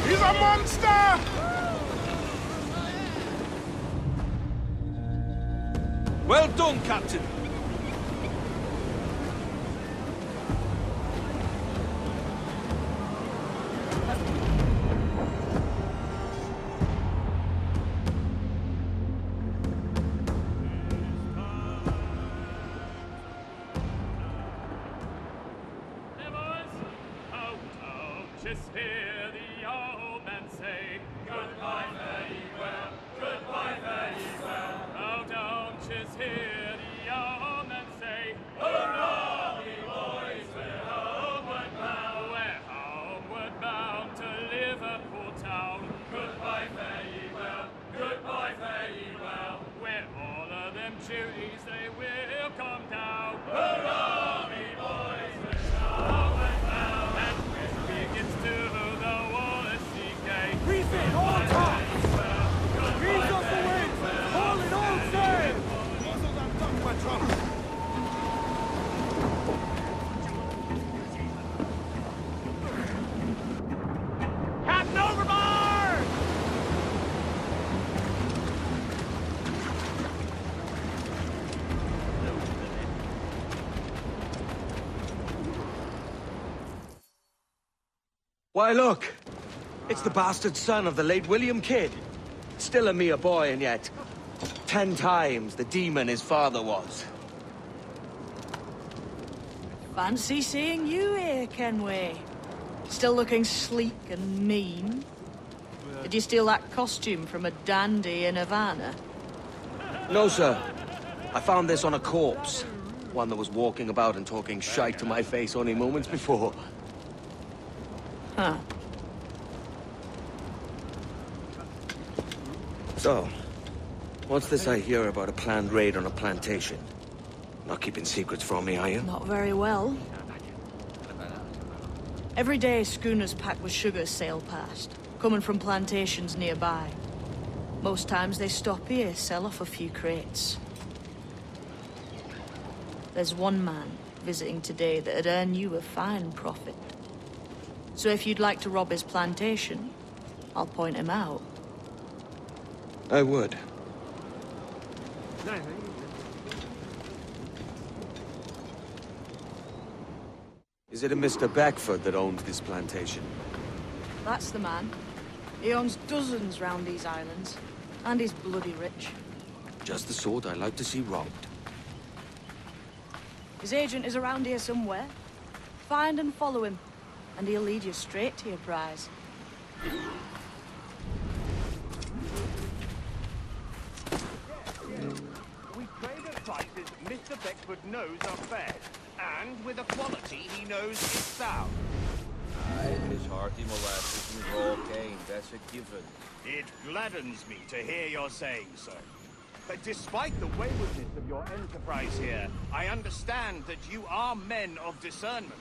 He's a monster! Well done, Captain. Just hear the old man say, goodbye, fare ye well, goodbye, fare ye well. Oh, don't just hear the old man say, hurrah, me boys, we're homeward bound. We're homeward bound to Liverpool town. Goodbye, fare ye well, goodbye, fare ye well. Where all of them duties they will come down. Hurrah, me boys, we're homeward bound. And when we get to the Wallasey Gate, Refit all times! Ease off the wings! All in all sail! Muzzles and duck my trunks! Captain overboard! Why, look! It's the bastard son of the late William Kidd. Still a mere boy, and yet 10 times the demon his father was. Fancy seeing you here, Kenway. Still looking sleek and mean. Did you steal that costume from a dandy in Havana? No, sir. I found this on a corpse. One that was walking about and talking shite to my face only moments before. Huh. So, what's this I hear about a planned raid on a plantation? Not keeping secrets from me, are you? Not very well. Every day, schooners packed with sugar sail past, coming from plantations nearby. Most times they stop here, sell off a few crates. There's one man visiting today that'd earn you a fine profit. So if you'd like to rob his plantation, I'll point him out. I would. Is it a Mr. Beckford that owns this plantation? That's the man. He owns dozens round these islands, and he's bloody rich. Just the sort I like to see robbed. His agent is around here somewhere. Find and follow him, and he'll lead you straight to your prize. We trade at prices Mr. Beckford knows are fair, and with a quality he knows is sound. Aye, his hearty molasses and raw cane, that's a given. It gladdens me to hear you're saying so. But despite the waywardness of your enterprise here, I understand that you are men of discernment.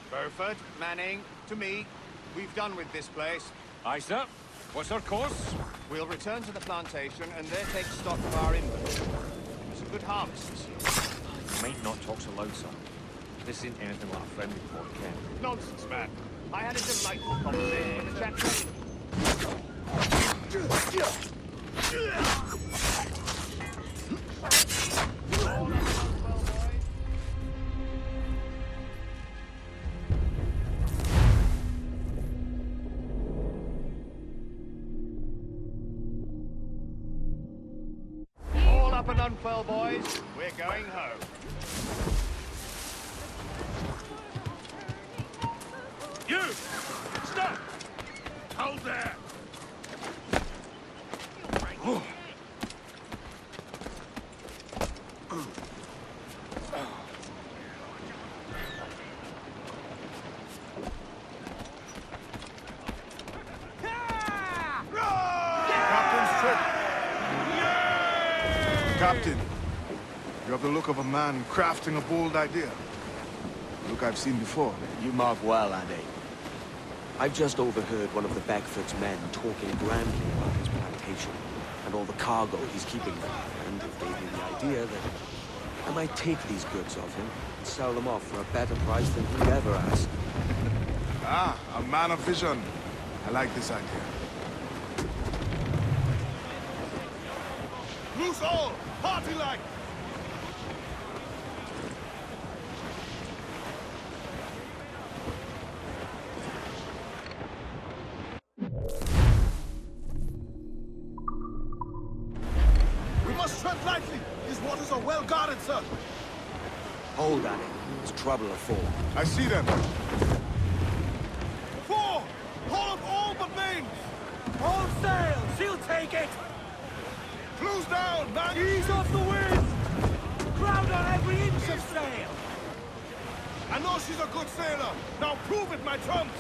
Burford, Manning, to me. We've done with this place. Aye, sir. What's our course? We'll return to the plantation and there take stock of our inventory. It's a good harvest this year. You might not talk so loud, sir. This isn't anything like a friendly port, Ken. Nonsense, man. I had a delightful conversation with the chap. up and unfurl, boys. We're going home. You! Stop! Hold there! Captain, you have the look of a man crafting a bold idea. A look I've seen before. You mark well, Andy. I've just overheard one of the Beckford's men talking grandly about his plantation and all the cargo he's keeping there, and it gave me the idea that I might take these goods off him and sell them off for a better price than he'd ever ask. Ah, a man of vision. I like this idea. Loose all! Party like! We must tread lightly. These waters are well guarded, sir. Hold, Annie. There's trouble afoot. I see them. 4! Haul up all but mains! All sails! He'll take it! Close down, man! Ease off the wind! Crowd on every inch of sail! I know she's a good sailor. Now prove it, my trumps!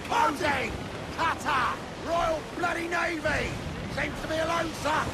Party! Cutter! Royal Bloody Navy! Seems to be alone, sir!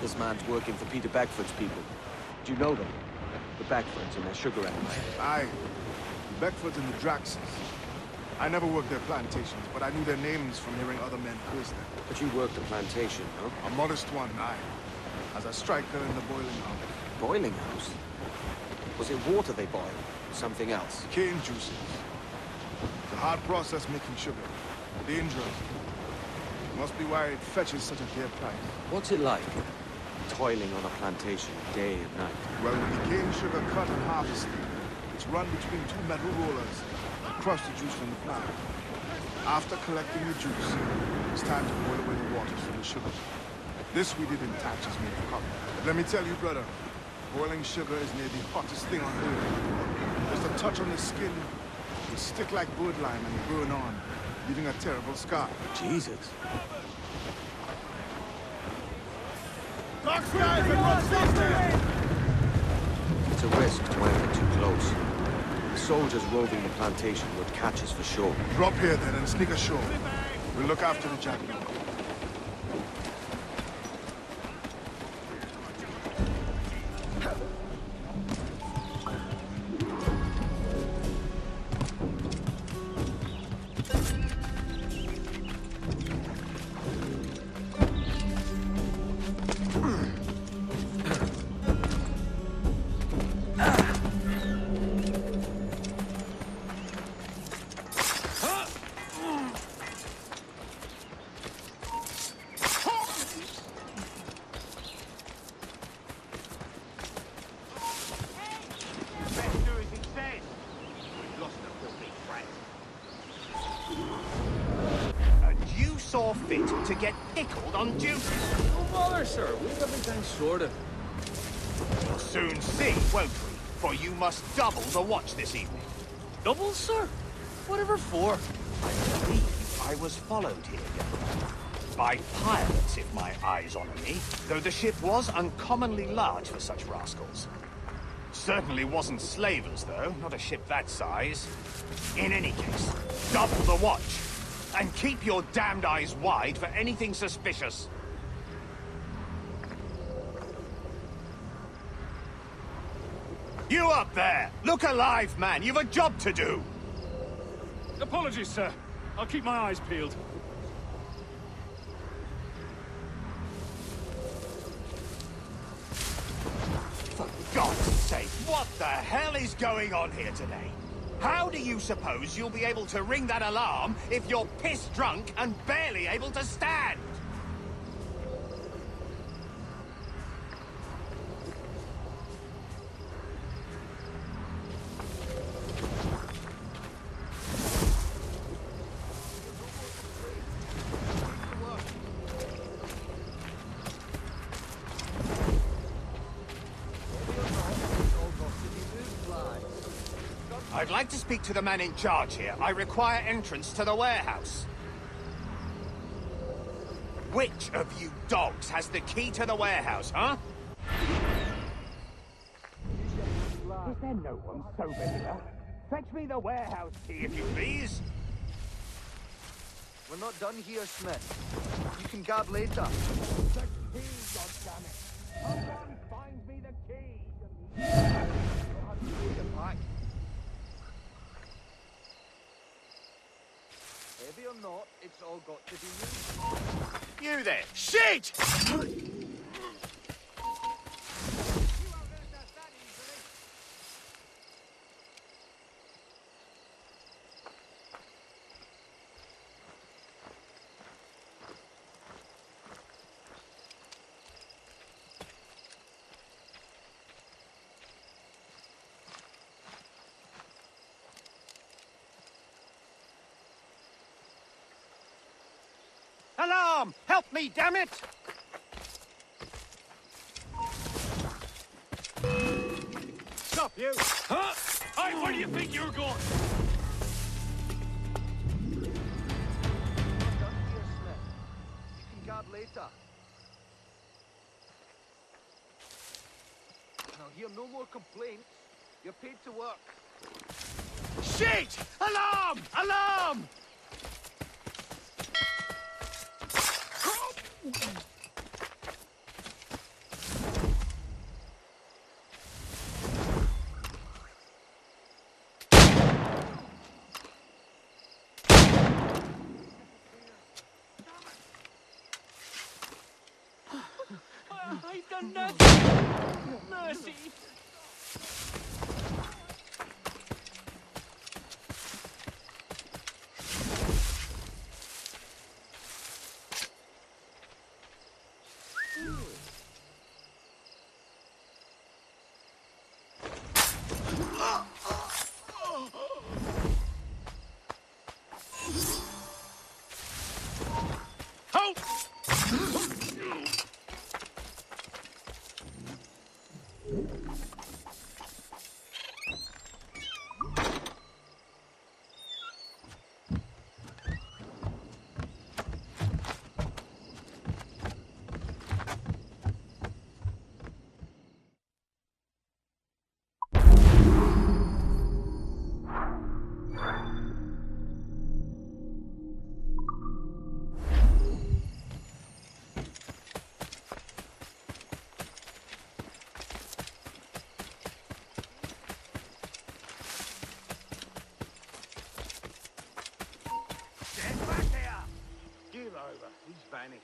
This man's working for Peter Beckford's people. Do you know them? The Beckfords and their sugar empire. Aye. The Beckfords and the Draxes. I never worked their plantations, but I knew their names from hearing other men curse them. But you worked the plantation, huh? A modest one, aye. As a striker in the boiling house. Boiling house? Was it water they boiled? Or something else? Cane juices. It's a hard process making sugar. Dangerous. Must be why it fetches such a dear price. What's it like? Toiling on a plantation day and night. Well, with the cane sugar cut and harvested, it's run between two metal rollers to crush the juice from the plant. After collecting the juice, it's time to boil away the waters from the sugar. This we did in tatches made of cotton. But let me tell you, brother, boiling sugar is near the hottest thing on earth. Just a touch on the skin will stick like birdlime and burn on, leaving a terrible scar. Jesus. Dark skies and run safely! It's a risk to enter too close. The soldiers roving the plantation would catch us for sure. Drop here then and sneak ashore. We'll look after the jacket. To get pickled on duty. No bother, sir. We've everything sorted. We'll soon see, won't we? For you must double the watch this evening. Double, sir? Whatever for? I believe I was followed here, gentlemen. By pirates, if my eyes honour me, though the ship was uncommonly large for such rascals. Certainly wasn't slavers, though. Not a ship that size. In any case, double the watch. And keep your damned eyes wide for anything suspicious. You up there! Look alive, man! You've a job to do! Apologies, sir. I'll keep my eyes peeled. For God's sake, what the hell is going on here today? How do you suppose you'll be able to ring that alarm if you're pissed drunk and barely able to stand? I'd like to speak to the man in charge here. I require entrance to the warehouse. Which of you dogs has the key to the warehouse, huh? Is there no one sober here? Fetch me the warehouse key, if you please. We're not done here, Smith. You can gab later. The key, goddammit! Someone find me the key! I'll give it back. Heavy or not, it's all got to be you. You there! Shit! Alarm! Help me, damn it! Stop, you! Huh? Hey, where do you think you're going? We're not done here, Smith. You can gab later. I'll hear no more complaints. You're paid to work. Shit! Alarm! Alarm! I've done nothing! Mercy! He's vanished.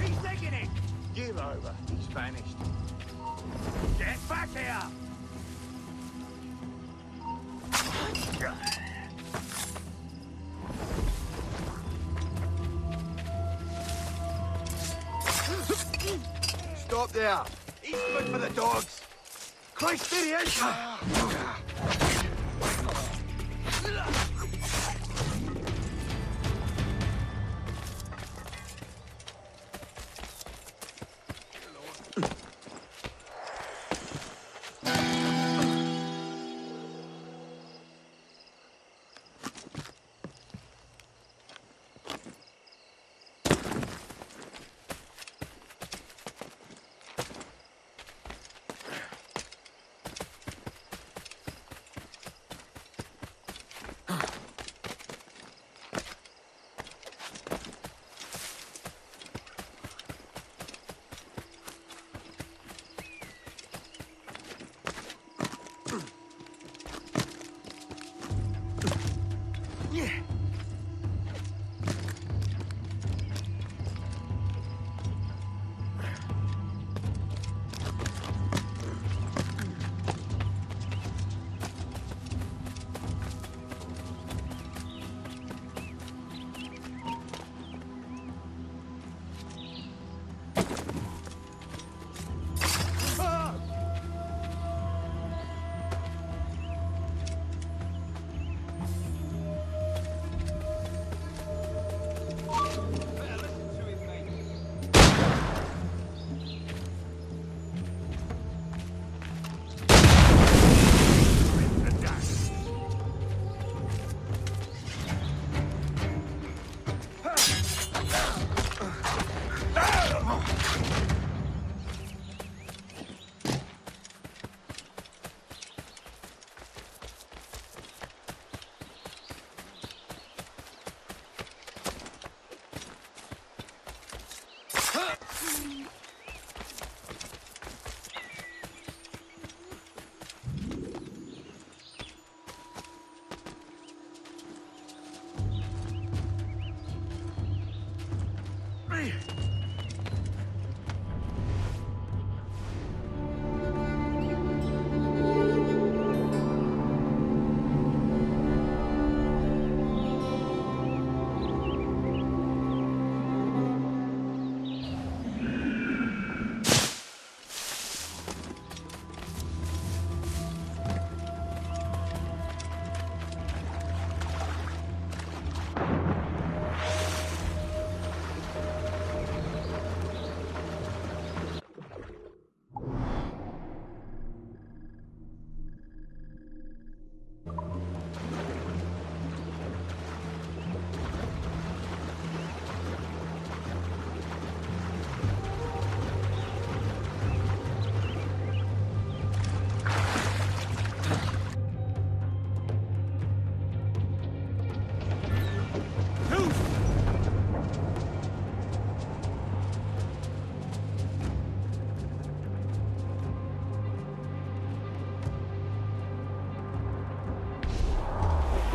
He's taking it! Give over. He's vanished. Get back here! Stop there. He's good for the dogs. Christ, there he is!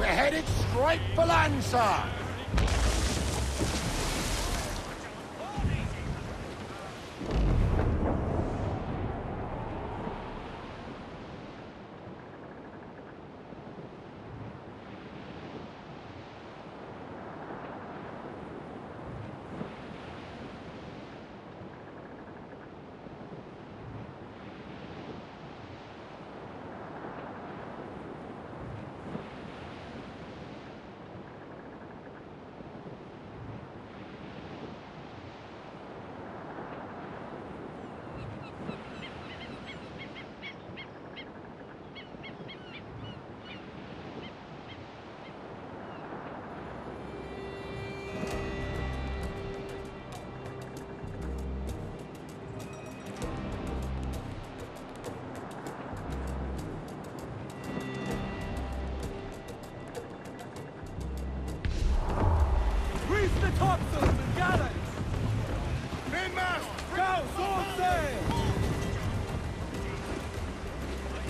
Headed straight for land, sir.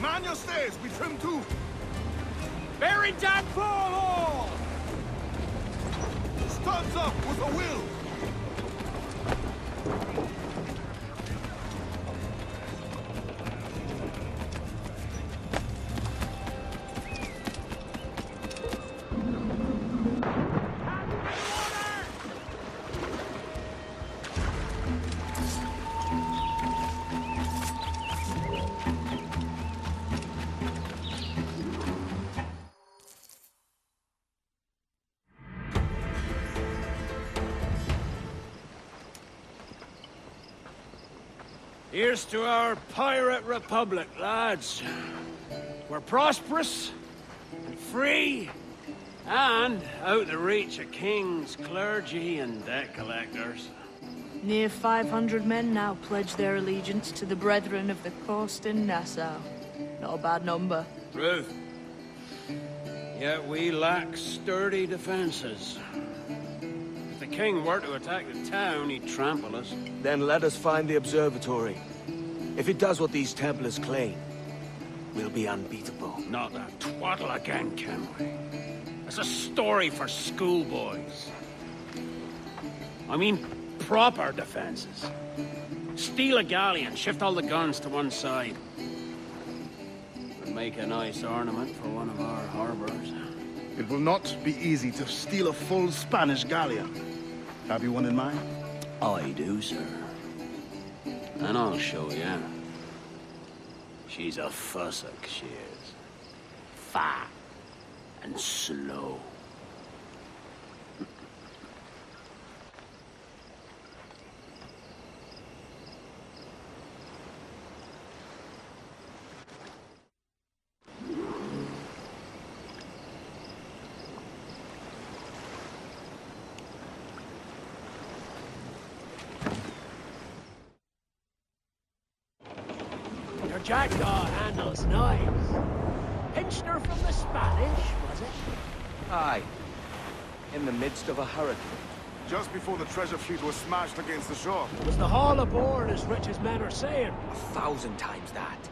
Man your stays, we trim too. Bearing down full all! Studs up with a will. Here's to our pirate republic, lads. We're prosperous, and free, and out the reach of kings, clergy, and debt collectors. Near 500 men now pledge their allegiance to the Brethren of the Coast in Nassau. Not a bad number. Truth. Yet we lack sturdy defenses. If the king were to attack the town, he'd trample us. Then let us find the Observatory. If it does what these Templars claim, we'll be unbeatable. Not that twaddle again, Kenway. A That's a story for schoolboys. I mean, proper defenses. Steal a galleon, shift all the guns to one side. Would make a nice ornament for one of our harbors. It will not be easy to steal a full Spanish galleon. Have you one in mind? I do, sir. And I'll show you. She's a fussock, she is. Fat and slow. Your jackdaw handles knives. Pinched her from the Spanish, was it? Aye. In the midst of a hurricane. Just before the treasure fleet was smashed against the shore. Was the haul aboard as rich as men are saying? 1,000 times that.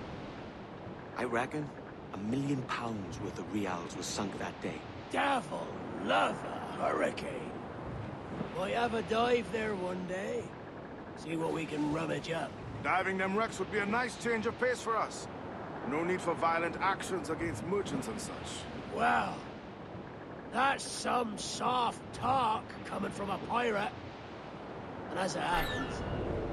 I reckon £1 million worth of reals was sunk that day. Devil love a hurricane. Might have a dive there one day. See what we can rummage up. Diving them wrecks would be a nice change of pace for us. No need for violent actions against merchants and such. Well, that's some soft talk coming from a pirate. And as it happens,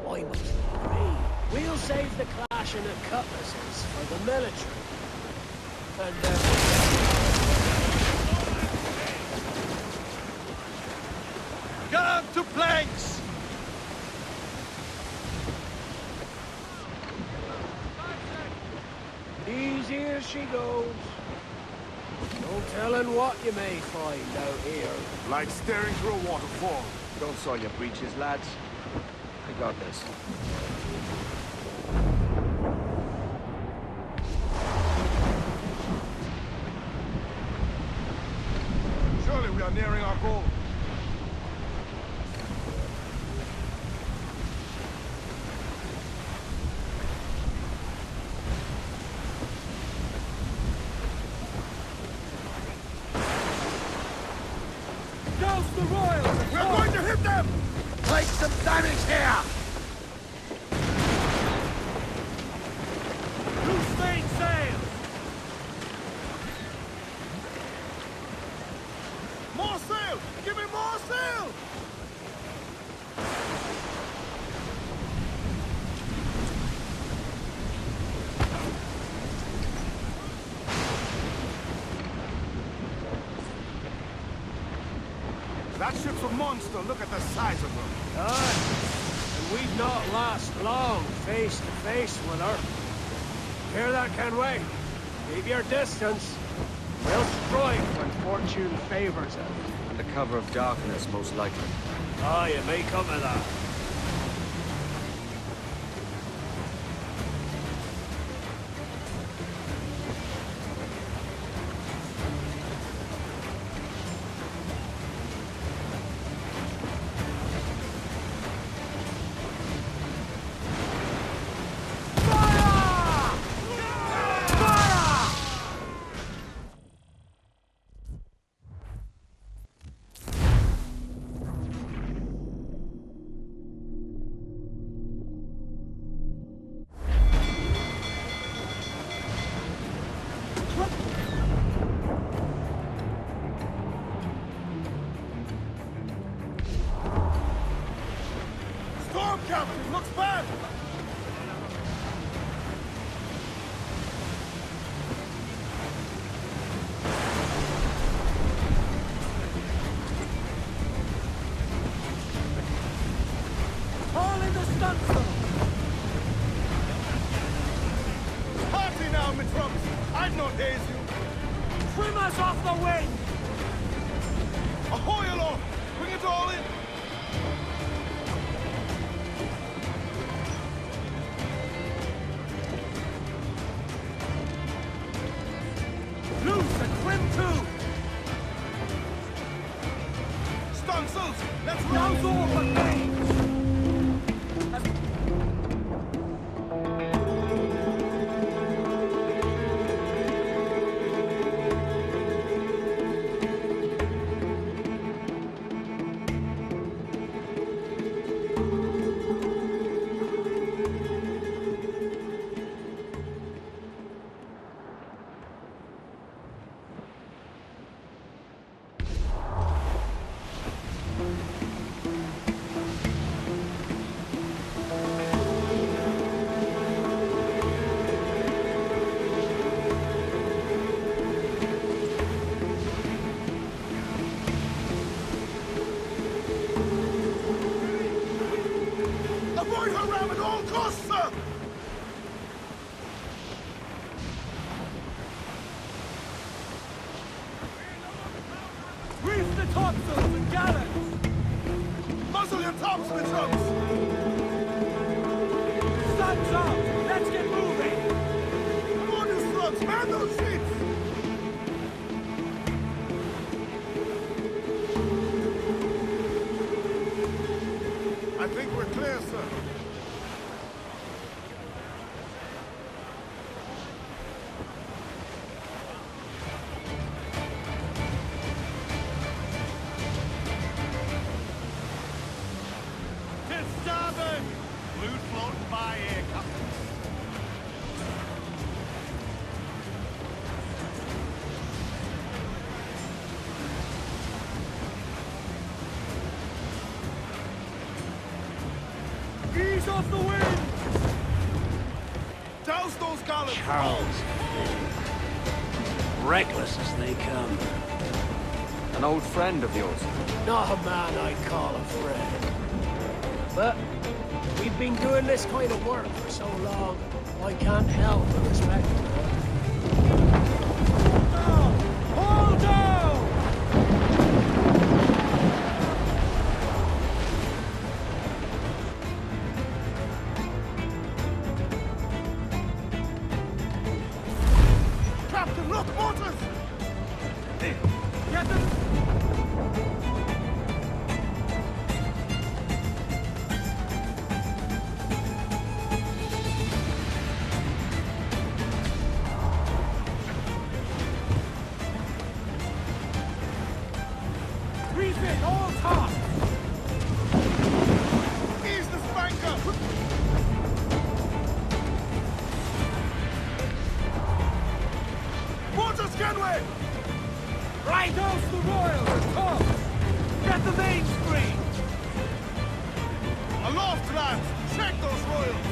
I must agree. We'll save the clashing of cutlasses for the military. And, Get up to planks! easy as she goes. No telling what you may find out here. Like staring through a waterfall. Don't soil your breeches, lads. I got this. Surely we are nearing our goal. Douse the royals! We're going to hit them! Take some damage here! Loose main sail! More sail! Give me more sail! That ship's a monster. Look at the size of her. And we've not last long face to face with her. Hear that, Kenway? Keep your distance. We'll strike when fortune favors it. Under cover of darkness, most likely. Ah, it may come to that. Storm, Captain! Looks bad! All in the stunsail! Party now, me trumps! I'd not haze you! Trim us off the wind! Ahoy aloft! Bring it all in! Loose and trim too! Stunsails! Let's Rouse rouse all the mains! course, sir! Reef the topsails and gallants! Muzzle your tops, Mitchums! Sun's up! Let's get moving! Come on, you slugs! Man those sheets! I think we're clear, sir. To starboard! Loot floating by here, Captain. Ease off the wind! Douse those gallants! Charles. Reckless as they come. An old friend of yours? Not a man I'd call a friend. But we've been doing this kind of work for so long, I can't help but respect him. Hold down! Captain, look, mortars! Get them! Refit all tops! Ease the spanker! Mortars, Kenway! Right off the royals and tops! Get the main screen! Aloft, lads! Check those royals!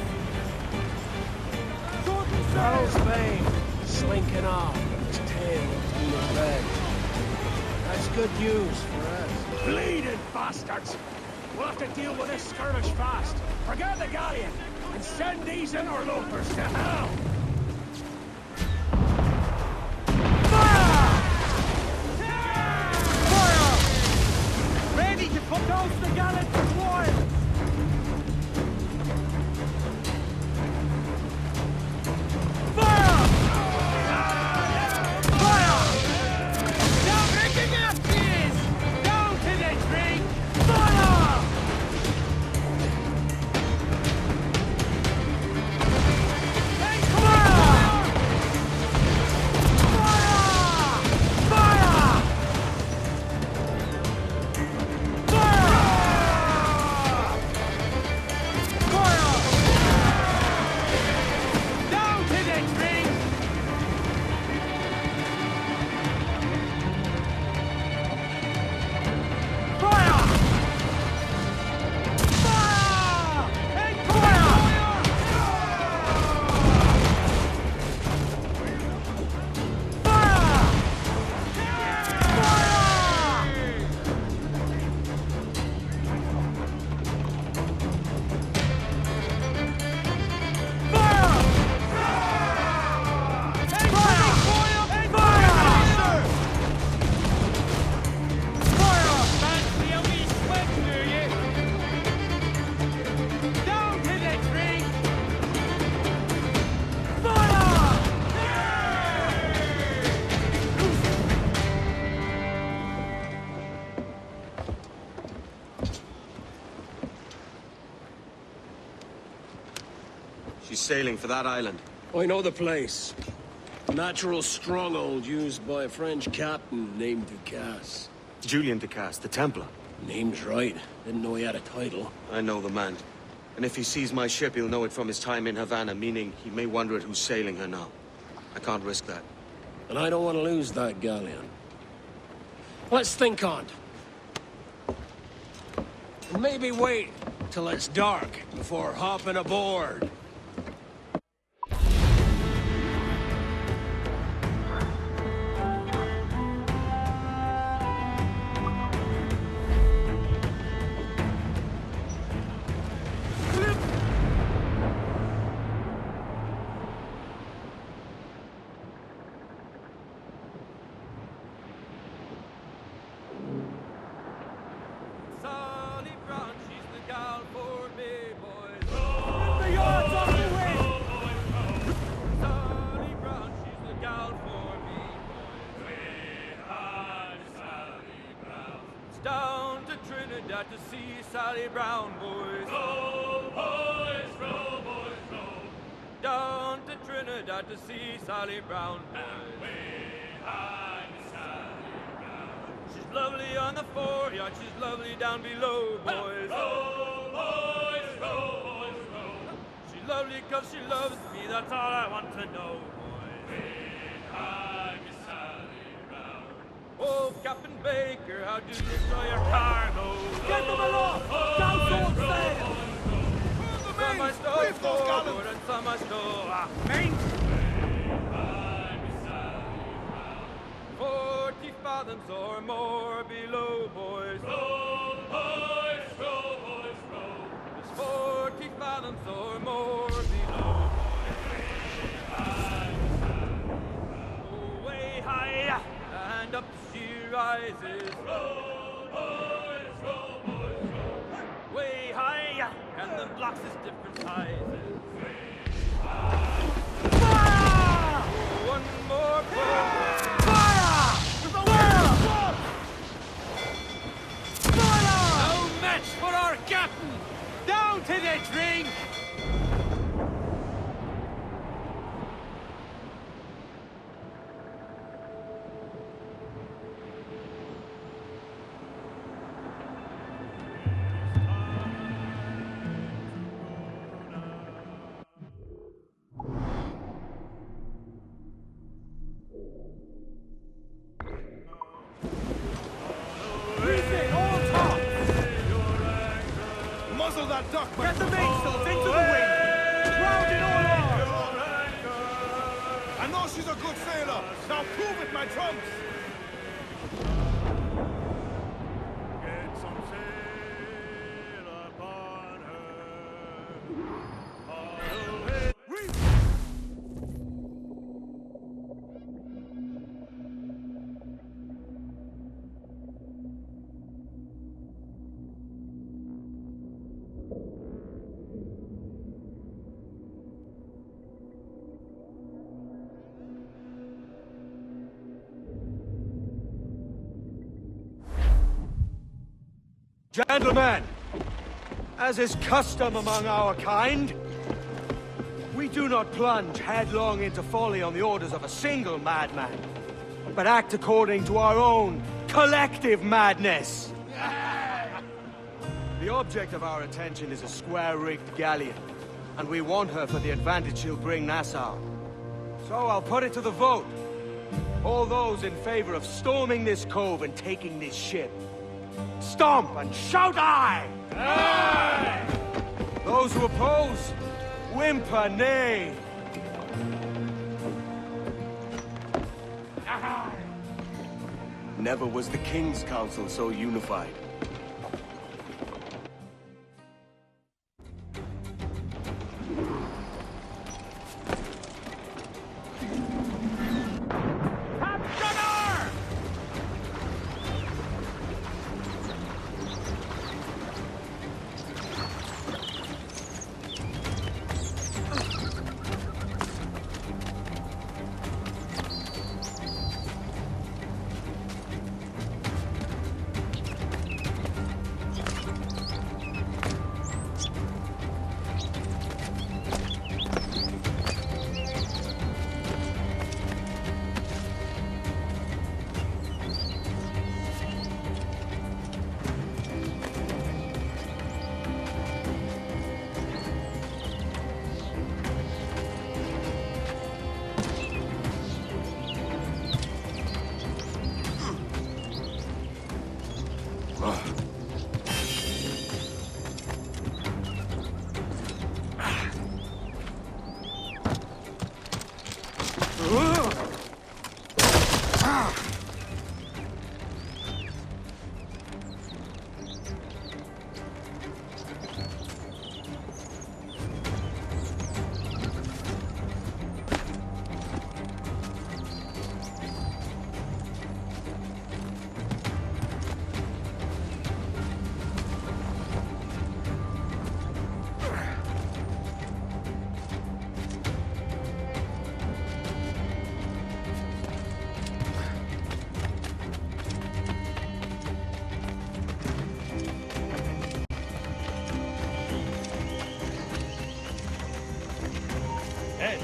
Shorten Charles sails! Vane, slinking off with his tail between his legs. That's good news for us. Bleeding bastards! We'll have to deal with this skirmish fast. Forget the galleon and send these interlopers to hell! Ready to put down the gallants and royals! Fire! Fire! Down making up cheers! Down to the drink! Fire! Hey, fire! Fire! Fire! Down to the drink! Fire! Fire! And fire! Fire! She's sailing for that island. I know the place. A natural stronghold used by a French captain named Ducasse. Julian Ducasse, the Templar. Name's right. Didn't know he had a title. I know the man. And if he sees my ship, he'll know it from his time in Havana, meaning he may wonder at who's sailing her now. I can't risk that. And I don't want to lose that galleon. Let's think on it. And maybe wait till it's dark before hopping aboard. down to Trinidad to see Sally Brown, boys. Row, boys, row, boys, row. Down to Trinidad to see Sally Brown, boys. And behind Sally Brown. She's lovely on the foreyard, she's lovely down below, boys. Row, boys, row, boys, row. She's lovely 'cause she loves me, that's all I want to know, boys. Behind Sally Brown. Oh, Captain Baker, how do you stow your cargo? Get them aloft! Down sword sail! Some I stow forward and some I stow aft. 40 fathoms or more below, boys. Row, boys, row, boys, row. There's 40 fathoms or more below, boys. Way high and up she rises. Row, boys, row, boys, row. Way high and the blocks is different sizes. Fire! One more blow. Fire! No match for our captain! Down to the drink! Muzzle that duck, man! Get the mainsails into the wind! Round it all on! I know she's a good sailor! Now prove it, my trunks! Get some sail upon her. All away. Gentlemen, as is custom among our kind, we do not plunge headlong into folly on the orders of a single madman, but act according to our own collective madness. The object of our attention is a square-rigged galleon, and we want her for the advantage she'll bring Nassau. So I'll put it to the vote. All those in favor of storming this cove and taking this ship, stomp and shout aye! Aye! Those who oppose, whimper nay. Aye! Never was the King's Council so unified.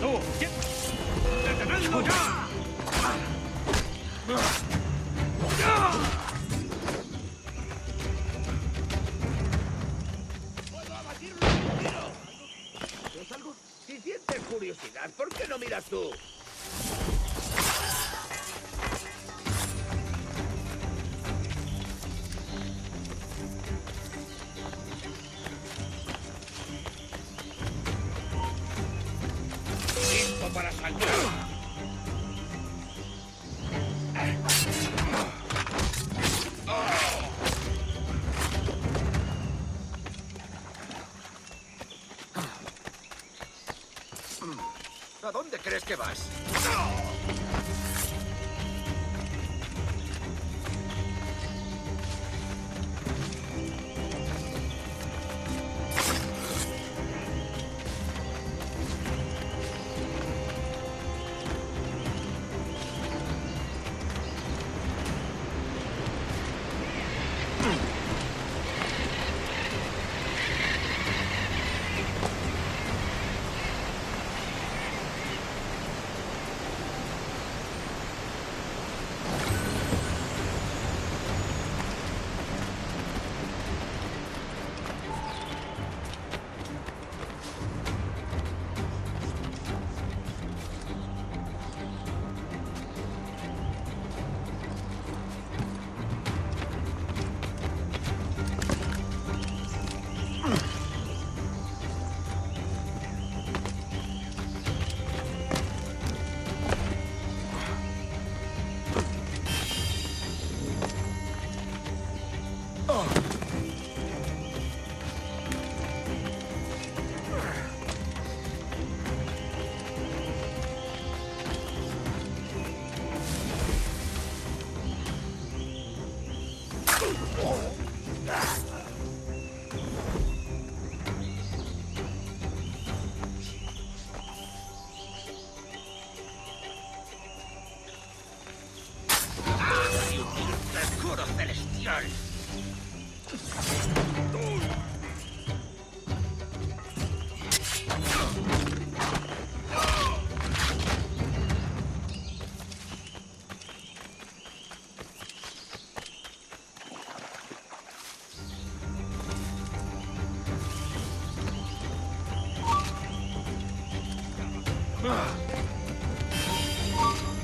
tú! ¡Detenedlo ya! ¡Puedo abatirlo de un tiro! Es algo... Si sientes curiosidad, ¿por qué no miras tú? ¡Listo para sangrar! ¿A dónde crees que vas?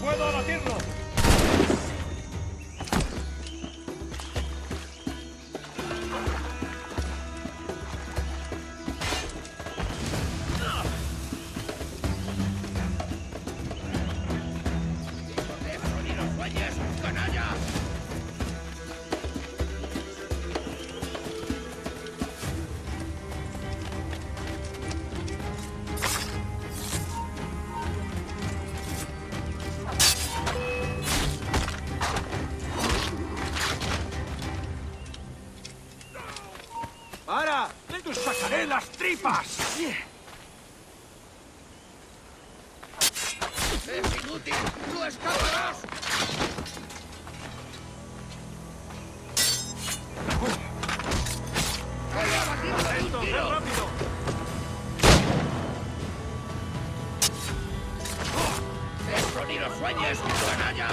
¡Puedo abatirlo! ¡Ni los sueñes, canalla! ¡Para! ¡Les sacaré las tripas! ¡Es inútil! ¡No escaparás! ¡Voy a abatirlo de un tiro! ¡Rápido! ¡Eso ni lo sueñes, canalla!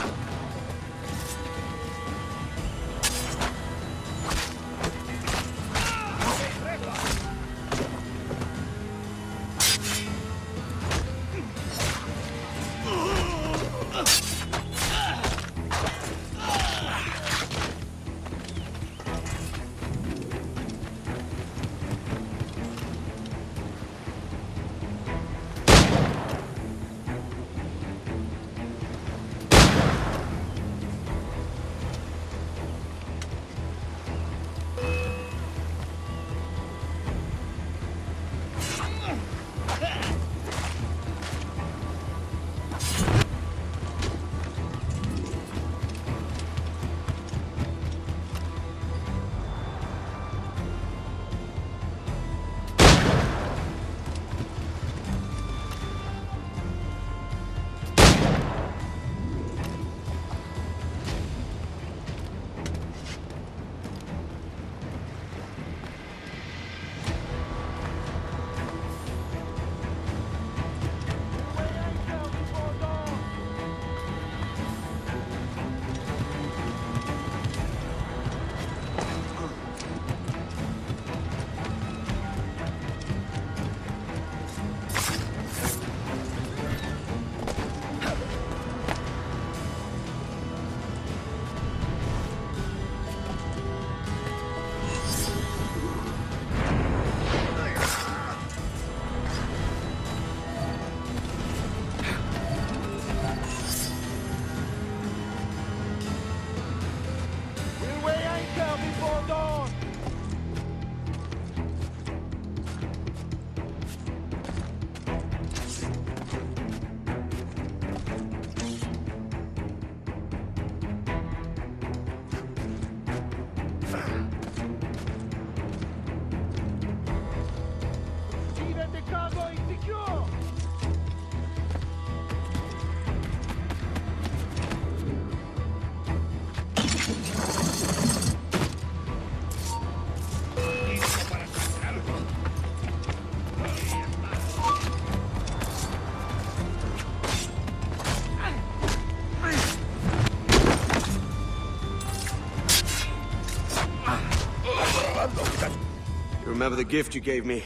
Remember the gift you gave me?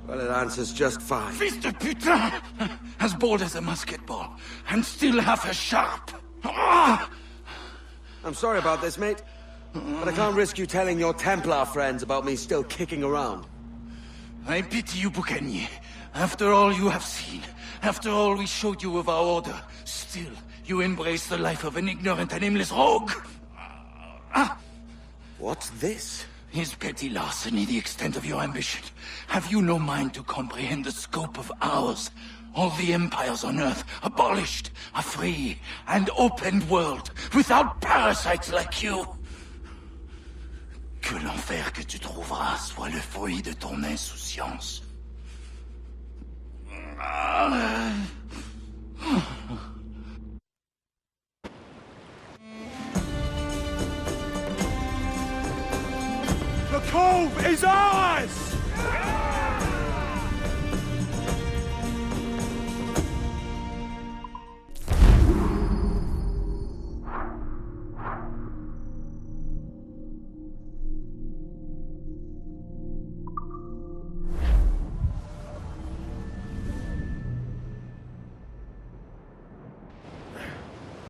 Well, it answers just fine. Fils de putain! As bold as a musket ball, and still half as sharp. Ah! I'm sorry about this, mate. But I can't risk you telling your Templar friends about me still kicking around. I pity you, Bucanier. After all you have seen, after all we showed you of our order, still you embrace the life of an ignorant and aimless rogue. What's this? Is petty larceny the extent of your ambition? Have you no mind to comprehend the scope of ours? All the empires on Earth abolished, a free and open world, without parasites like you. Que l'enfer que tu trouveras soit le fruit de ton insouciance. The cove is ours!